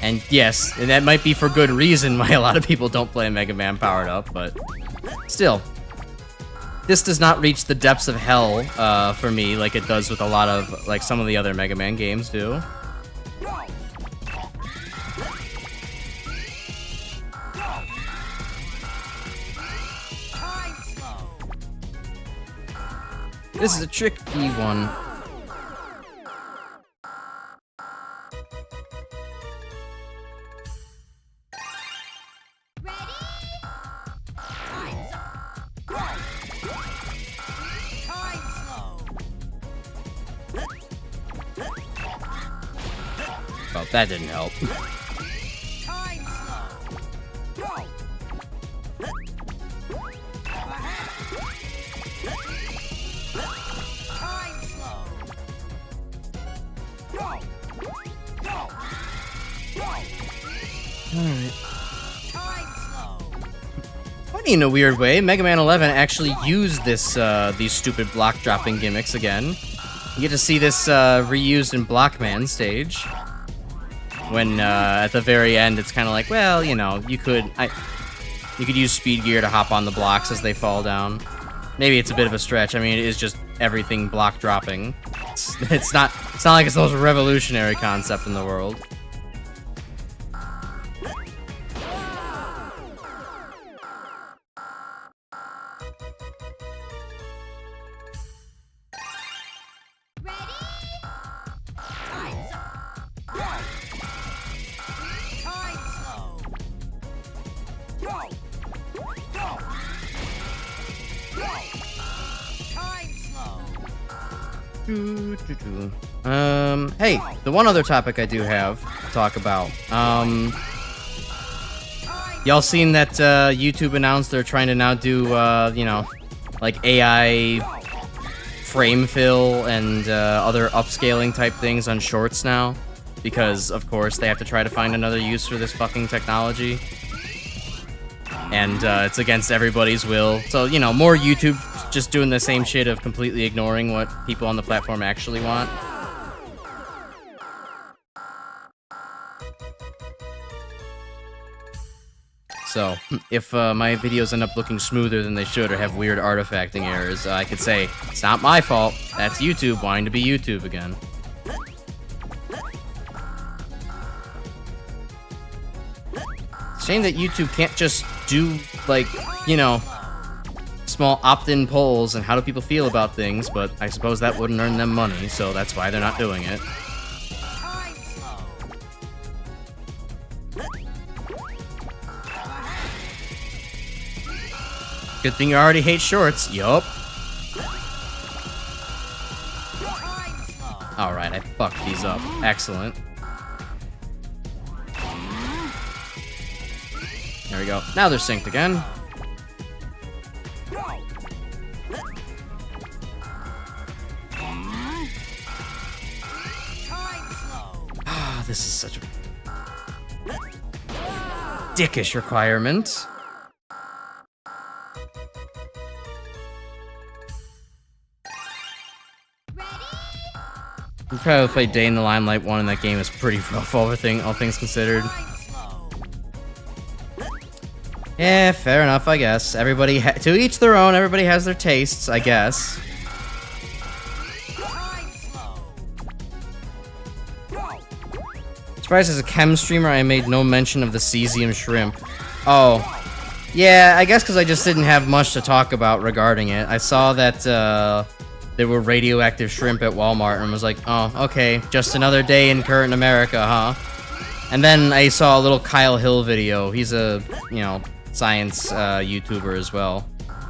And yes, and that might be for good reason why a lot of people don't play Mega Man Powered Up, but still. This does not reach the depths of hell for me like it does with a lot of, like, some of the other Mega Man games do. This is a tricky one. Well, that didn't help. Alright. Funny in a weird way, Mega Man 11 actually used this these stupid block dropping gimmicks again. You get to see this reused in Blockman stage. When at the very end, it's kind of like, well, you know, you could use speed gear to hop on the blocks as they fall down. Maybe it's a bit of a stretch. I mean, it is just everything block dropping. It's not like it's the most revolutionary concept in the world. Hey, the one other topic I do have to talk about. Y'all seen that YouTube announced they're trying to now do, you know, like AI frame fill and other upscaling type things on shorts now? Because, of course, they have to try to find another use for this fucking technology. And it's against everybody's will. So, you know, more YouTube just doing the same shit of completely ignoring what people on the platform actually want. So, if my videos end up looking smoother than they should or have weird artifacting errors, I could say, it's not my fault. That's YouTube wanting to be YouTube again. Shame that YouTube can't just do, like, you know, small opt-in polls and how do people feel about things, but I suppose that wouldn't earn them money, so that's why they're not doing it. Good thing you already hate shorts. Yup. Alright, I fucked these up. Excellent. There we go. Now they're synced again. Ah, this is such a dickish requirement. We probably played Day in the Limelight 1 and that game is pretty rough, all things considered. Yeah, fair enough, I guess. Everybody to each their own, everybody has their tastes, I guess. Surprised as a chem streamer, I made no mention of the cesium shrimp. Oh. Yeah, I guess because I just didn't have much to talk about regarding it. I saw that, there were radioactive shrimp at Walmart and was like, oh, okay, just another day in current America, huh? And then I saw a little Kyle Hill video. He's a, you know, science YouTuber as well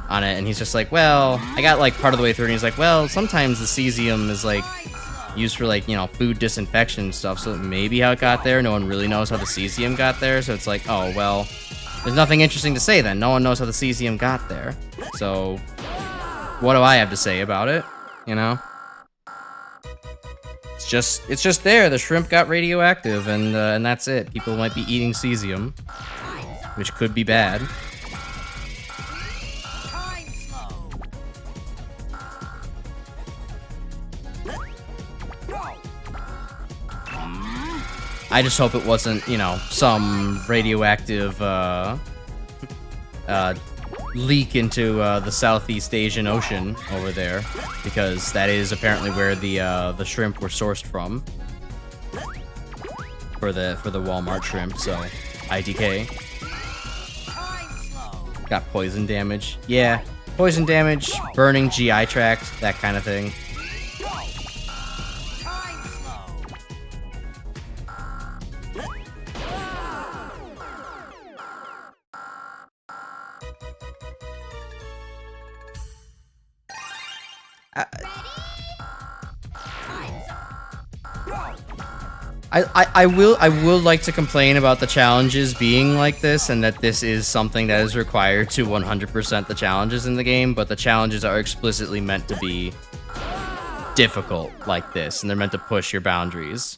on it, and he's just like, well, I got like part of the way through and he's like, well, sometimes the cesium is like used for like, you know, food disinfection and stuff, so maybe how it got there. No one really knows how the cesium got there, so it's like, oh, well, there's nothing interesting to say then. No one knows how the cesium got there, so what do I have to say about it, you know? It's just there. The shrimp got radioactive, and that's it. People might be eating cesium, which could be bad. I just hope it wasn't, you know, some radioactive leak into the Southeast Asian Ocean over there, because that is apparently where the shrimp were sourced from for the Walmart shrimp. So IDK got poison damage. Yeah, poison damage, burning GI tract, that kind of thing. I will like to complain about the challenges being like this, and that this is something that is required to 100% the challenges in the game, but the challenges are explicitly meant to be difficult like this, and they're meant to push your boundaries.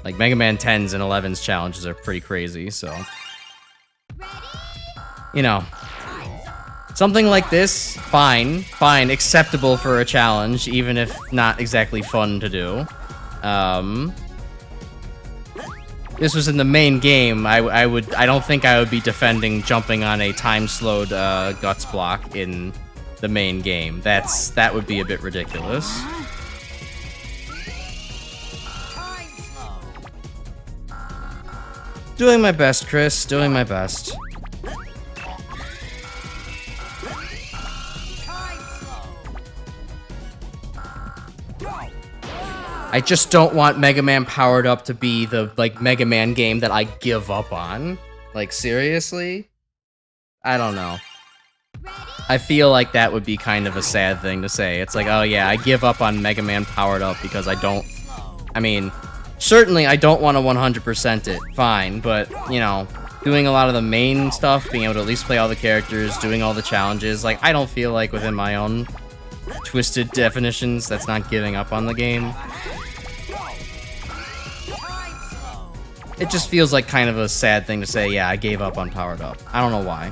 Like Megaman 10's and 11's challenges are pretty crazy, so, you know, something like this, fine, acceptable for a challenge, even if not exactly fun to do. This was in the main game. I don't think I would be defending jumping on a time-slowed guts block in the main game. That would be a bit ridiculous. Doing my best, Chris. Doing my best. I just don't want Mega Man powered up to be the, like, Mega Man game that I give up on. Like, seriously? I don't know. Ready? I feel like that would be kind of a sad thing to say. It's like, oh yeah, I give up on Mega Man Powered Up because I don't... I mean, certainly I don't want to 100% it, fine, but, you know, doing a lot of the main stuff, being able to at least play all the characters, doing all the challenges, like, I don't feel like within my own twisted definitions, that's not giving up on the game. It just feels like kind of a sad thing to say, yeah, I gave up on Powered Up. I don't know why.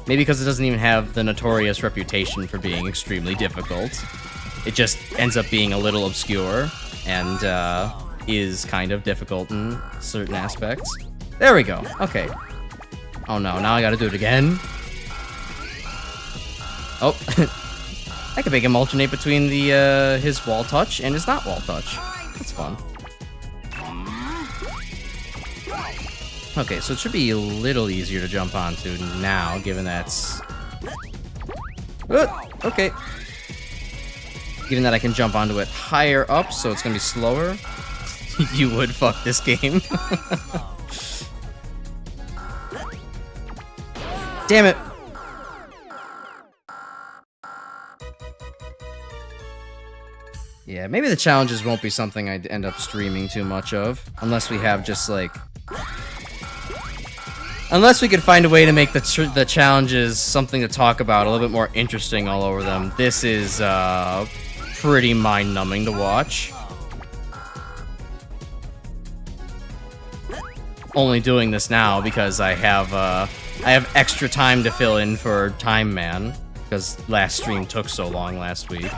Maybe because it doesn't even have the notorious reputation for being extremely difficult. It just ends up being a little obscure, and is kind of difficult in certain aspects. There we go. Okay. Oh no, now I gotta do it again? Oh. I can make him alternate between the his wall touch and his not wall touch. That's fun. Okay, so it should be a little easier to jump onto now, given that's... Okay. Given that I can jump onto it higher up, so it's gonna be slower. You would fuck this game. Damn it! Yeah, maybe the challenges won't be something I'd end up streaming too much of. Unless we have just, like... Unless we could find a way to make the challenges something to talk about, a little bit more interesting all over them. This is, pretty mind-numbing to watch. Only doing this now because I have extra time to fill in for Time Man. Because last stream took so long last week.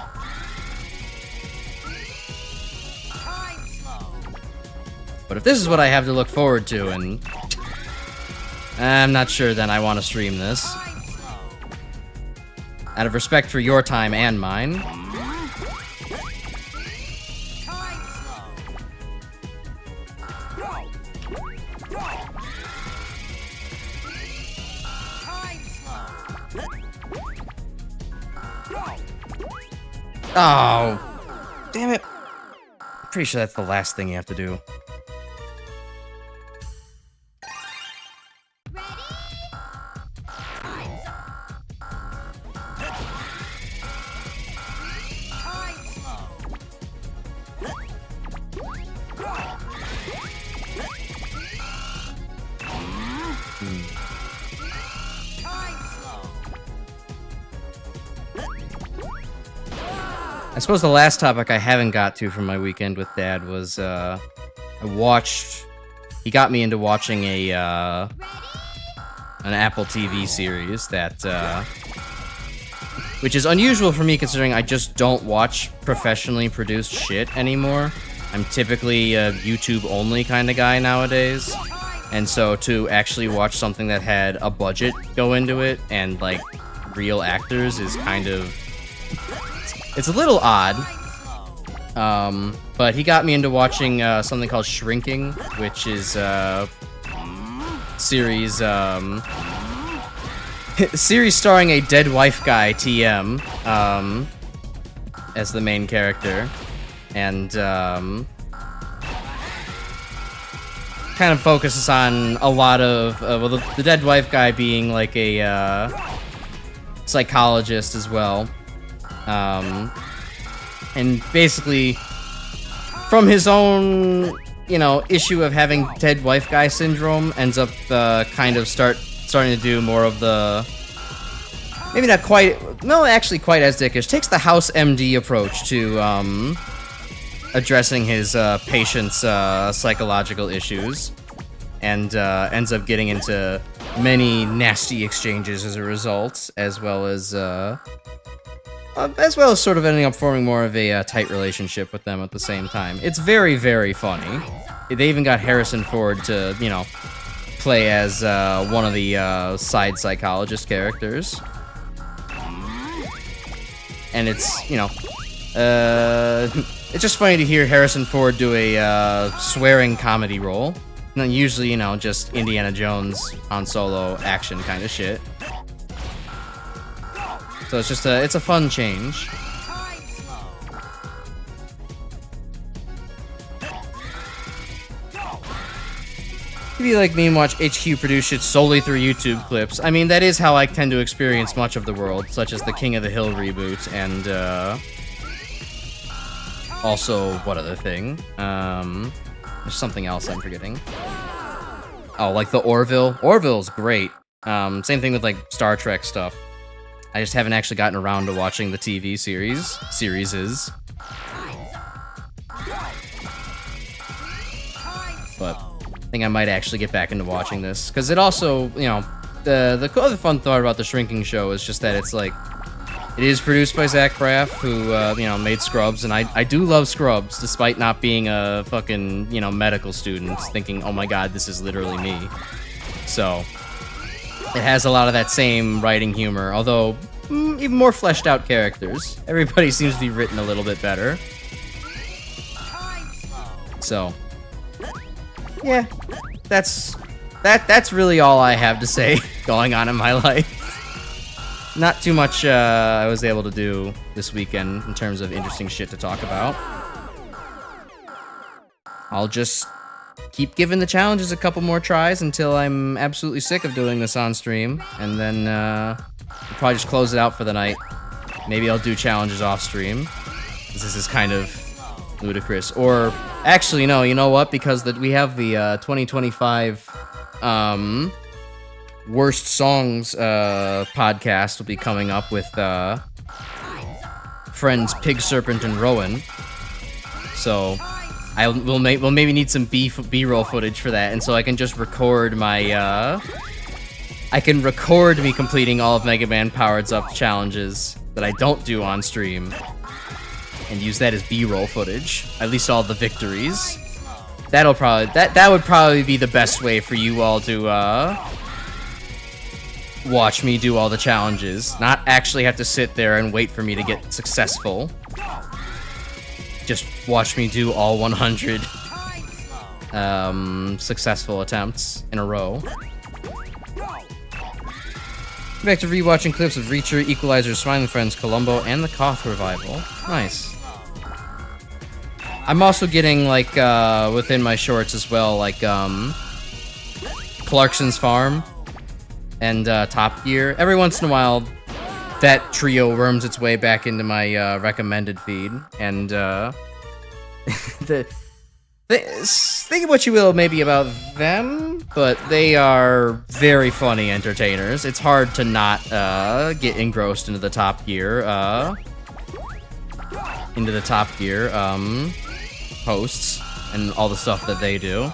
But if this is what I have to look forward to, and I'm not sure then I want to stream this. Out of respect for your time and mine. Oh, damn it. I'm pretty sure that's the last thing you have to do. I suppose the last topic I haven't got to from my weekend with Dad was, he got me into watching an Apple TV series that, which is unusual for me considering I just don't watch professionally produced shit anymore. I'm typically a YouTube-only kind of guy nowadays. And so to actually watch something that had a budget go into it and, like, real actors is kind of... It's a little odd. But he got me into watching something called Shrinking, which is series series starring a dead wife guy, TM, as the main character. And kind of focuses on a lot of well, the dead wife guy being like a psychologist as well, and basically from his own, you know, issue of having dead wife guy syndrome, ends up kind of starting to do more of the, maybe not quite, no, actually quite as dickish, takes the House MD approach to addressing his patient's psychological issues, and ends up getting into many nasty exchanges as a result, as well as sort of ending up forming more of a tight relationship with them at the same time. It's very, very funny. They even got Harrison Ford to, you know, play as one of the side psychologist characters. And it's, you know, it's just funny to hear Harrison Ford do a swearing comedy role. And usually, you know, just Indiana Jones Han Solo action kind of shit. So it's just it's a fun change. If you like me and watch HQ produce shit solely through YouTube clips, I mean, that is how I tend to experience much of the world, such as the King of the Hill reboot, and, also, what other thing? There's something else I'm forgetting. Oh, like the Orville. Orville's great. Same thing with, like, Star Trek stuff. I just haven't actually gotten around to watching the TV series. But I think I might actually get back into watching this. Because it also, you know, the other fun thought about the Shrinking Show is just that it's like, it is produced by Zach Braff, who, you know, made Scrubs, and I do love Scrubs, despite not being a fucking, you know, medical student, thinking, oh my god, this is literally me. So, it has a lot of that same writing humor, although, even more fleshed out characters. Everybody seems to be written a little bit better. So, yeah, that's really all I have to say going on in my life. Not too much I was able to do this weekend in terms of interesting shit to talk about. I'll just keep giving the challenges a couple more tries until I'm absolutely sick of doing this on stream, and then I'll probably just close it out for the night. Maybe I'll do challenges off stream, because this is kind of ludicrous. Or, actually, no, you know what? Because we have the 2025 Worst Songs podcast will be coming up with friends Pig, Serpent, and Rowan. So we'll maybe need some B-roll footage for that, and so I can just record my I can record me completing all of Megaman Powered Up challenges that I don't do on stream, and use that as B-roll footage. At least all the victories. That would probably be the best way for you all to watch me do all the challenges, not actually have to sit there and wait for me to get successful. Just watch me do all 100 successful attempts in a row. Back to rewatching clips of Reacher, Equalizer, Smiling Friends, Columbo, and the Koth Revival. Nice. I'm also getting, like, within my shorts as well, like, Clarkson's Farm and Top Gear. Every once in a while, that trio worms its way back into my recommended feed, and think what you will maybe about them, but they are very funny entertainers. It's hard to not get engrossed into the Top Gear hosts and all the stuff that they do.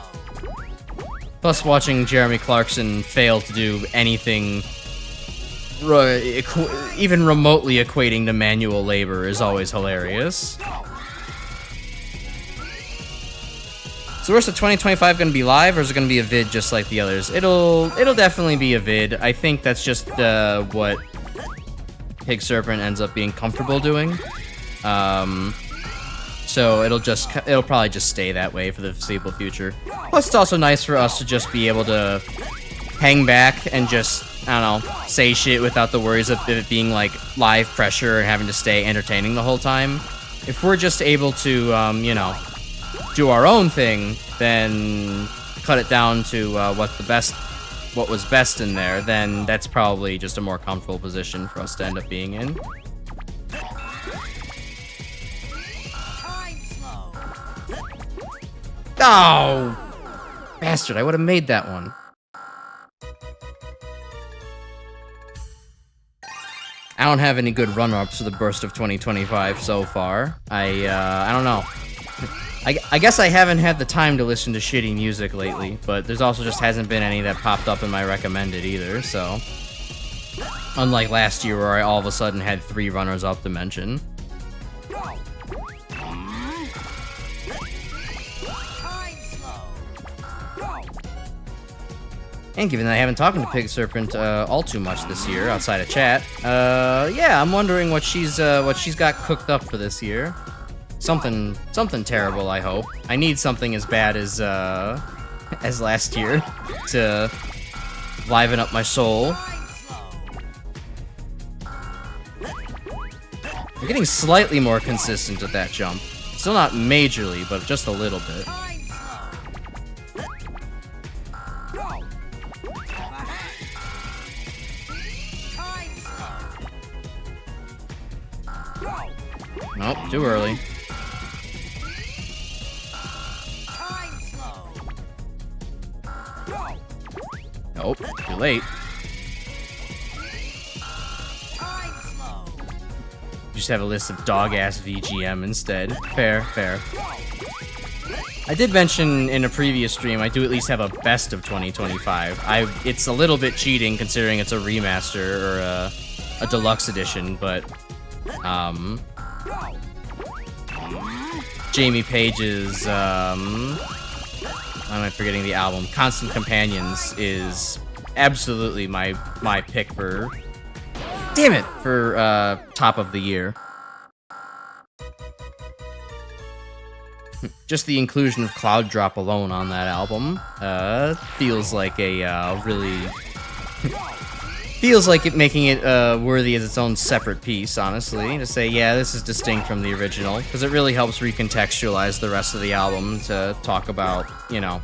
Plus, watching Jeremy Clarkson fail to do anything even remotely equating to manual labor is always hilarious. So, where's the 2025 going to be live, or is it going to be a vid just like the others? It'll definitely be a vid. I think that's just what Pig Serpent ends up being comfortable doing. So it'll probably just stay that way for the foreseeable future. Plus, it's also nice for us to just be able to hang back and just, I don't know, say shit without the worries of it being like live pressure and having to stay entertaining the whole time. If we're just able to, you know, do our own thing, then cut it down to what was best in there, then that's probably just a more comfortable position for us to end up being in. Oh! Bastard, I would have made that one. I don't have any good run-ups for the burst of 2025 so far. I don't know. I guess I haven't had the time to listen to shitty music lately, but there's also just hasn't been any that popped up in my recommended either, so... Unlike last year where I all of a sudden had 3 runners-up to mention. And given that I haven't talked to Pig Serpent all too much this year, outside of chat, yeah, I'm wondering what she's got cooked up for this year. Something terrible, I hope. I need something as bad as last year to liven up my soul. I'm getting slightly more consistent with that jump. Still not majorly, but just a little bit. Nope, too early. Time slow. Go. Nope, too late. Time slow. Just have a list of dog-ass VGM instead. Fair, fair. I did mention in a previous stream I do at least have a best of 2025. It's a little bit cheating considering it's a remaster or a deluxe edition, but Jamie Page's why am I forgetting the album? Constant Companions is absolutely my pick for top of the year. Just the inclusion of Cloud Drop alone on that album feels like a really feels like it making it worthy as its own separate piece, honestly, to say, yeah, this is distinct from the original, because it really helps recontextualize the rest of the album to talk about, you know,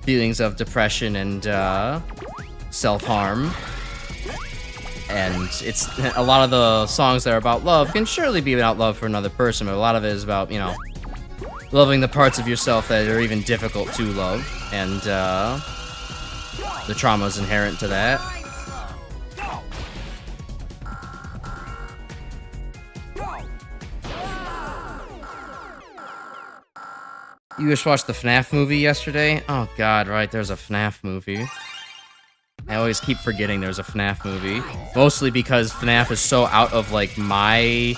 feelings of depression and self-harm. And it's a lot of the songs that are about love can surely be about love for another person, but a lot of it is about, you know, loving the parts of yourself that are even difficult to love, and the traumas inherent to that. You just watched the FNAF movie yesterday? Oh god, right, there's a FNAF movie. I always keep forgetting there's a FNAF movie. Mostly because FNAF is so out of, like, my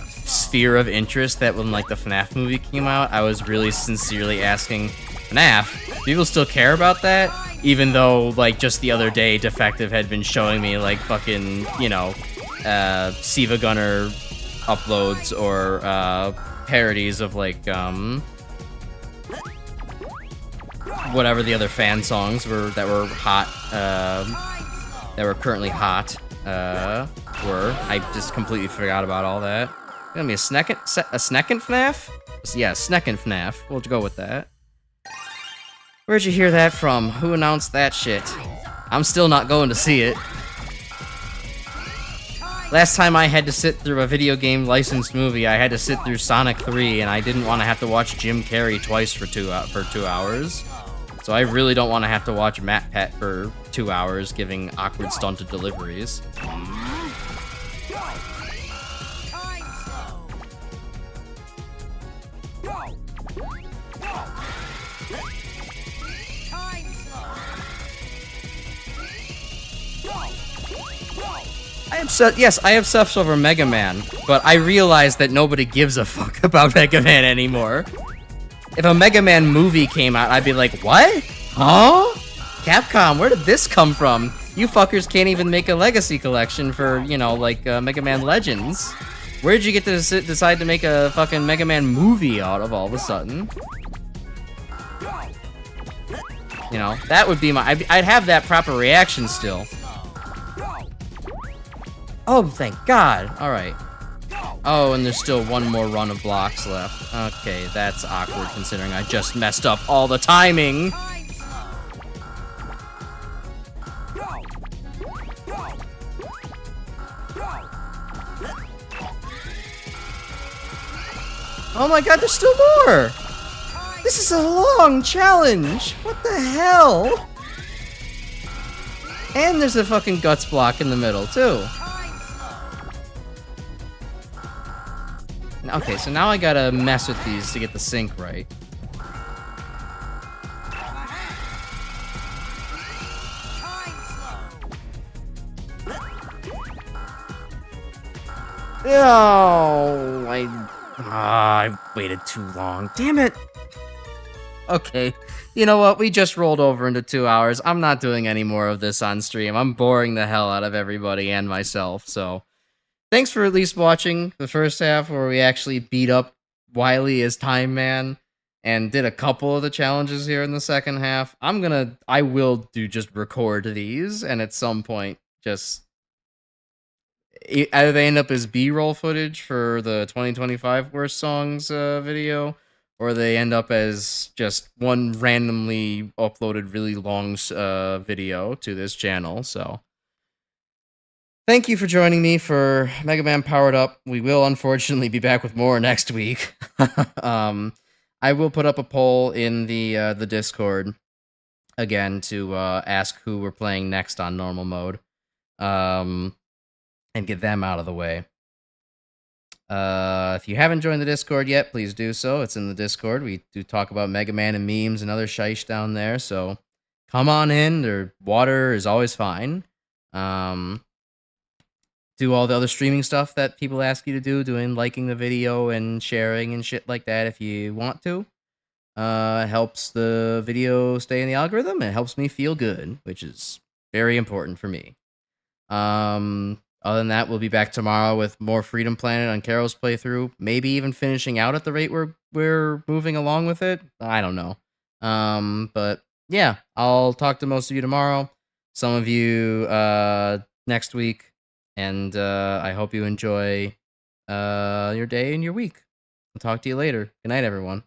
sphere of interest that when, like, the FNAF movie came out, I was really sincerely asking, FNAF, people still care about that? Even though, like, just the other day, Defective had been showing me, like, fucking, you know, Siva Gunner uploads or, parodies of, like, whatever the other fan songs were that were hot, that were currently hot, were. I just completely forgot about all that. Gonna be a Snecken FNAF? Yeah, Snecken FNAF. We'll go with that. Where'd you hear that from? Who announced that shit? I'm still not going to see it. Last time I had to sit through a video game licensed movie, I had to sit through Sonic 3, and I didn't want to have to watch Jim Carrey twice for 2 hours. So I really don't want to have to watch Matt Pet for 2 hours giving awkward stunted deliveries. I obsess over Megaman, but I realize that nobody gives a fuck about Megaman anymore. If a Megaman movie came out, I'd be like, what? Huh? Capcom, where did this come from? You fuckers can't even make a legacy collection for, you know, like, Mega Man Legends. Where did you get to decide to make a fucking Mega Man movie out of all of a sudden? You know, that would be my... I'd have that proper reaction still. Oh, thank God. Alright. Oh, and there's still one more run of blocks left. Okay, that's awkward considering I just messed up all the timing. Oh my god, there's still more! This is a long challenge! What the hell? And there's a fucking guts block in the middle, too. Okay, so now I gotta mess with these to get the sync right. Oh, I waited too long. Damn it! Okay, you know what? We just rolled over into 2 hours. I'm not doing any more of this on stream. I'm boring the hell out of everybody and myself, so... Thanks for at least watching the first half where we actually beat up Wily as Time Man and did a couple of the challenges here in the second half. I will just record these and at some point just either they end up as B-roll footage for the 2025 Worst Songs video, or they end up as just one randomly uploaded really long video to this channel, so... thank you for joining me for Megaman Powered Up. We will unfortunately be back with more next week. I will put up a poll in the Discord again to ask who we're playing next on normal mode, and get them out of the way. If you haven't joined the Discord yet, please do so. It's in the Discord. We do talk about Mega Man and memes and other shish down there, so come on in. Their water is always fine. Do all the other streaming stuff that people ask you to do, doing liking the video and sharing and shit like that if you want to. It helps the video stay in the algorithm. It helps me feel good, which is very important for me. Other than that, we'll be back tomorrow with more Freedom Planet on Carol's playthrough. Maybe even finishing out at the rate we're moving along with it. I don't know. But yeah, I'll talk to most of you tomorrow. Some of you next week, and I hope you enjoy your day and your week. I'll talk to you later. Good night, everyone.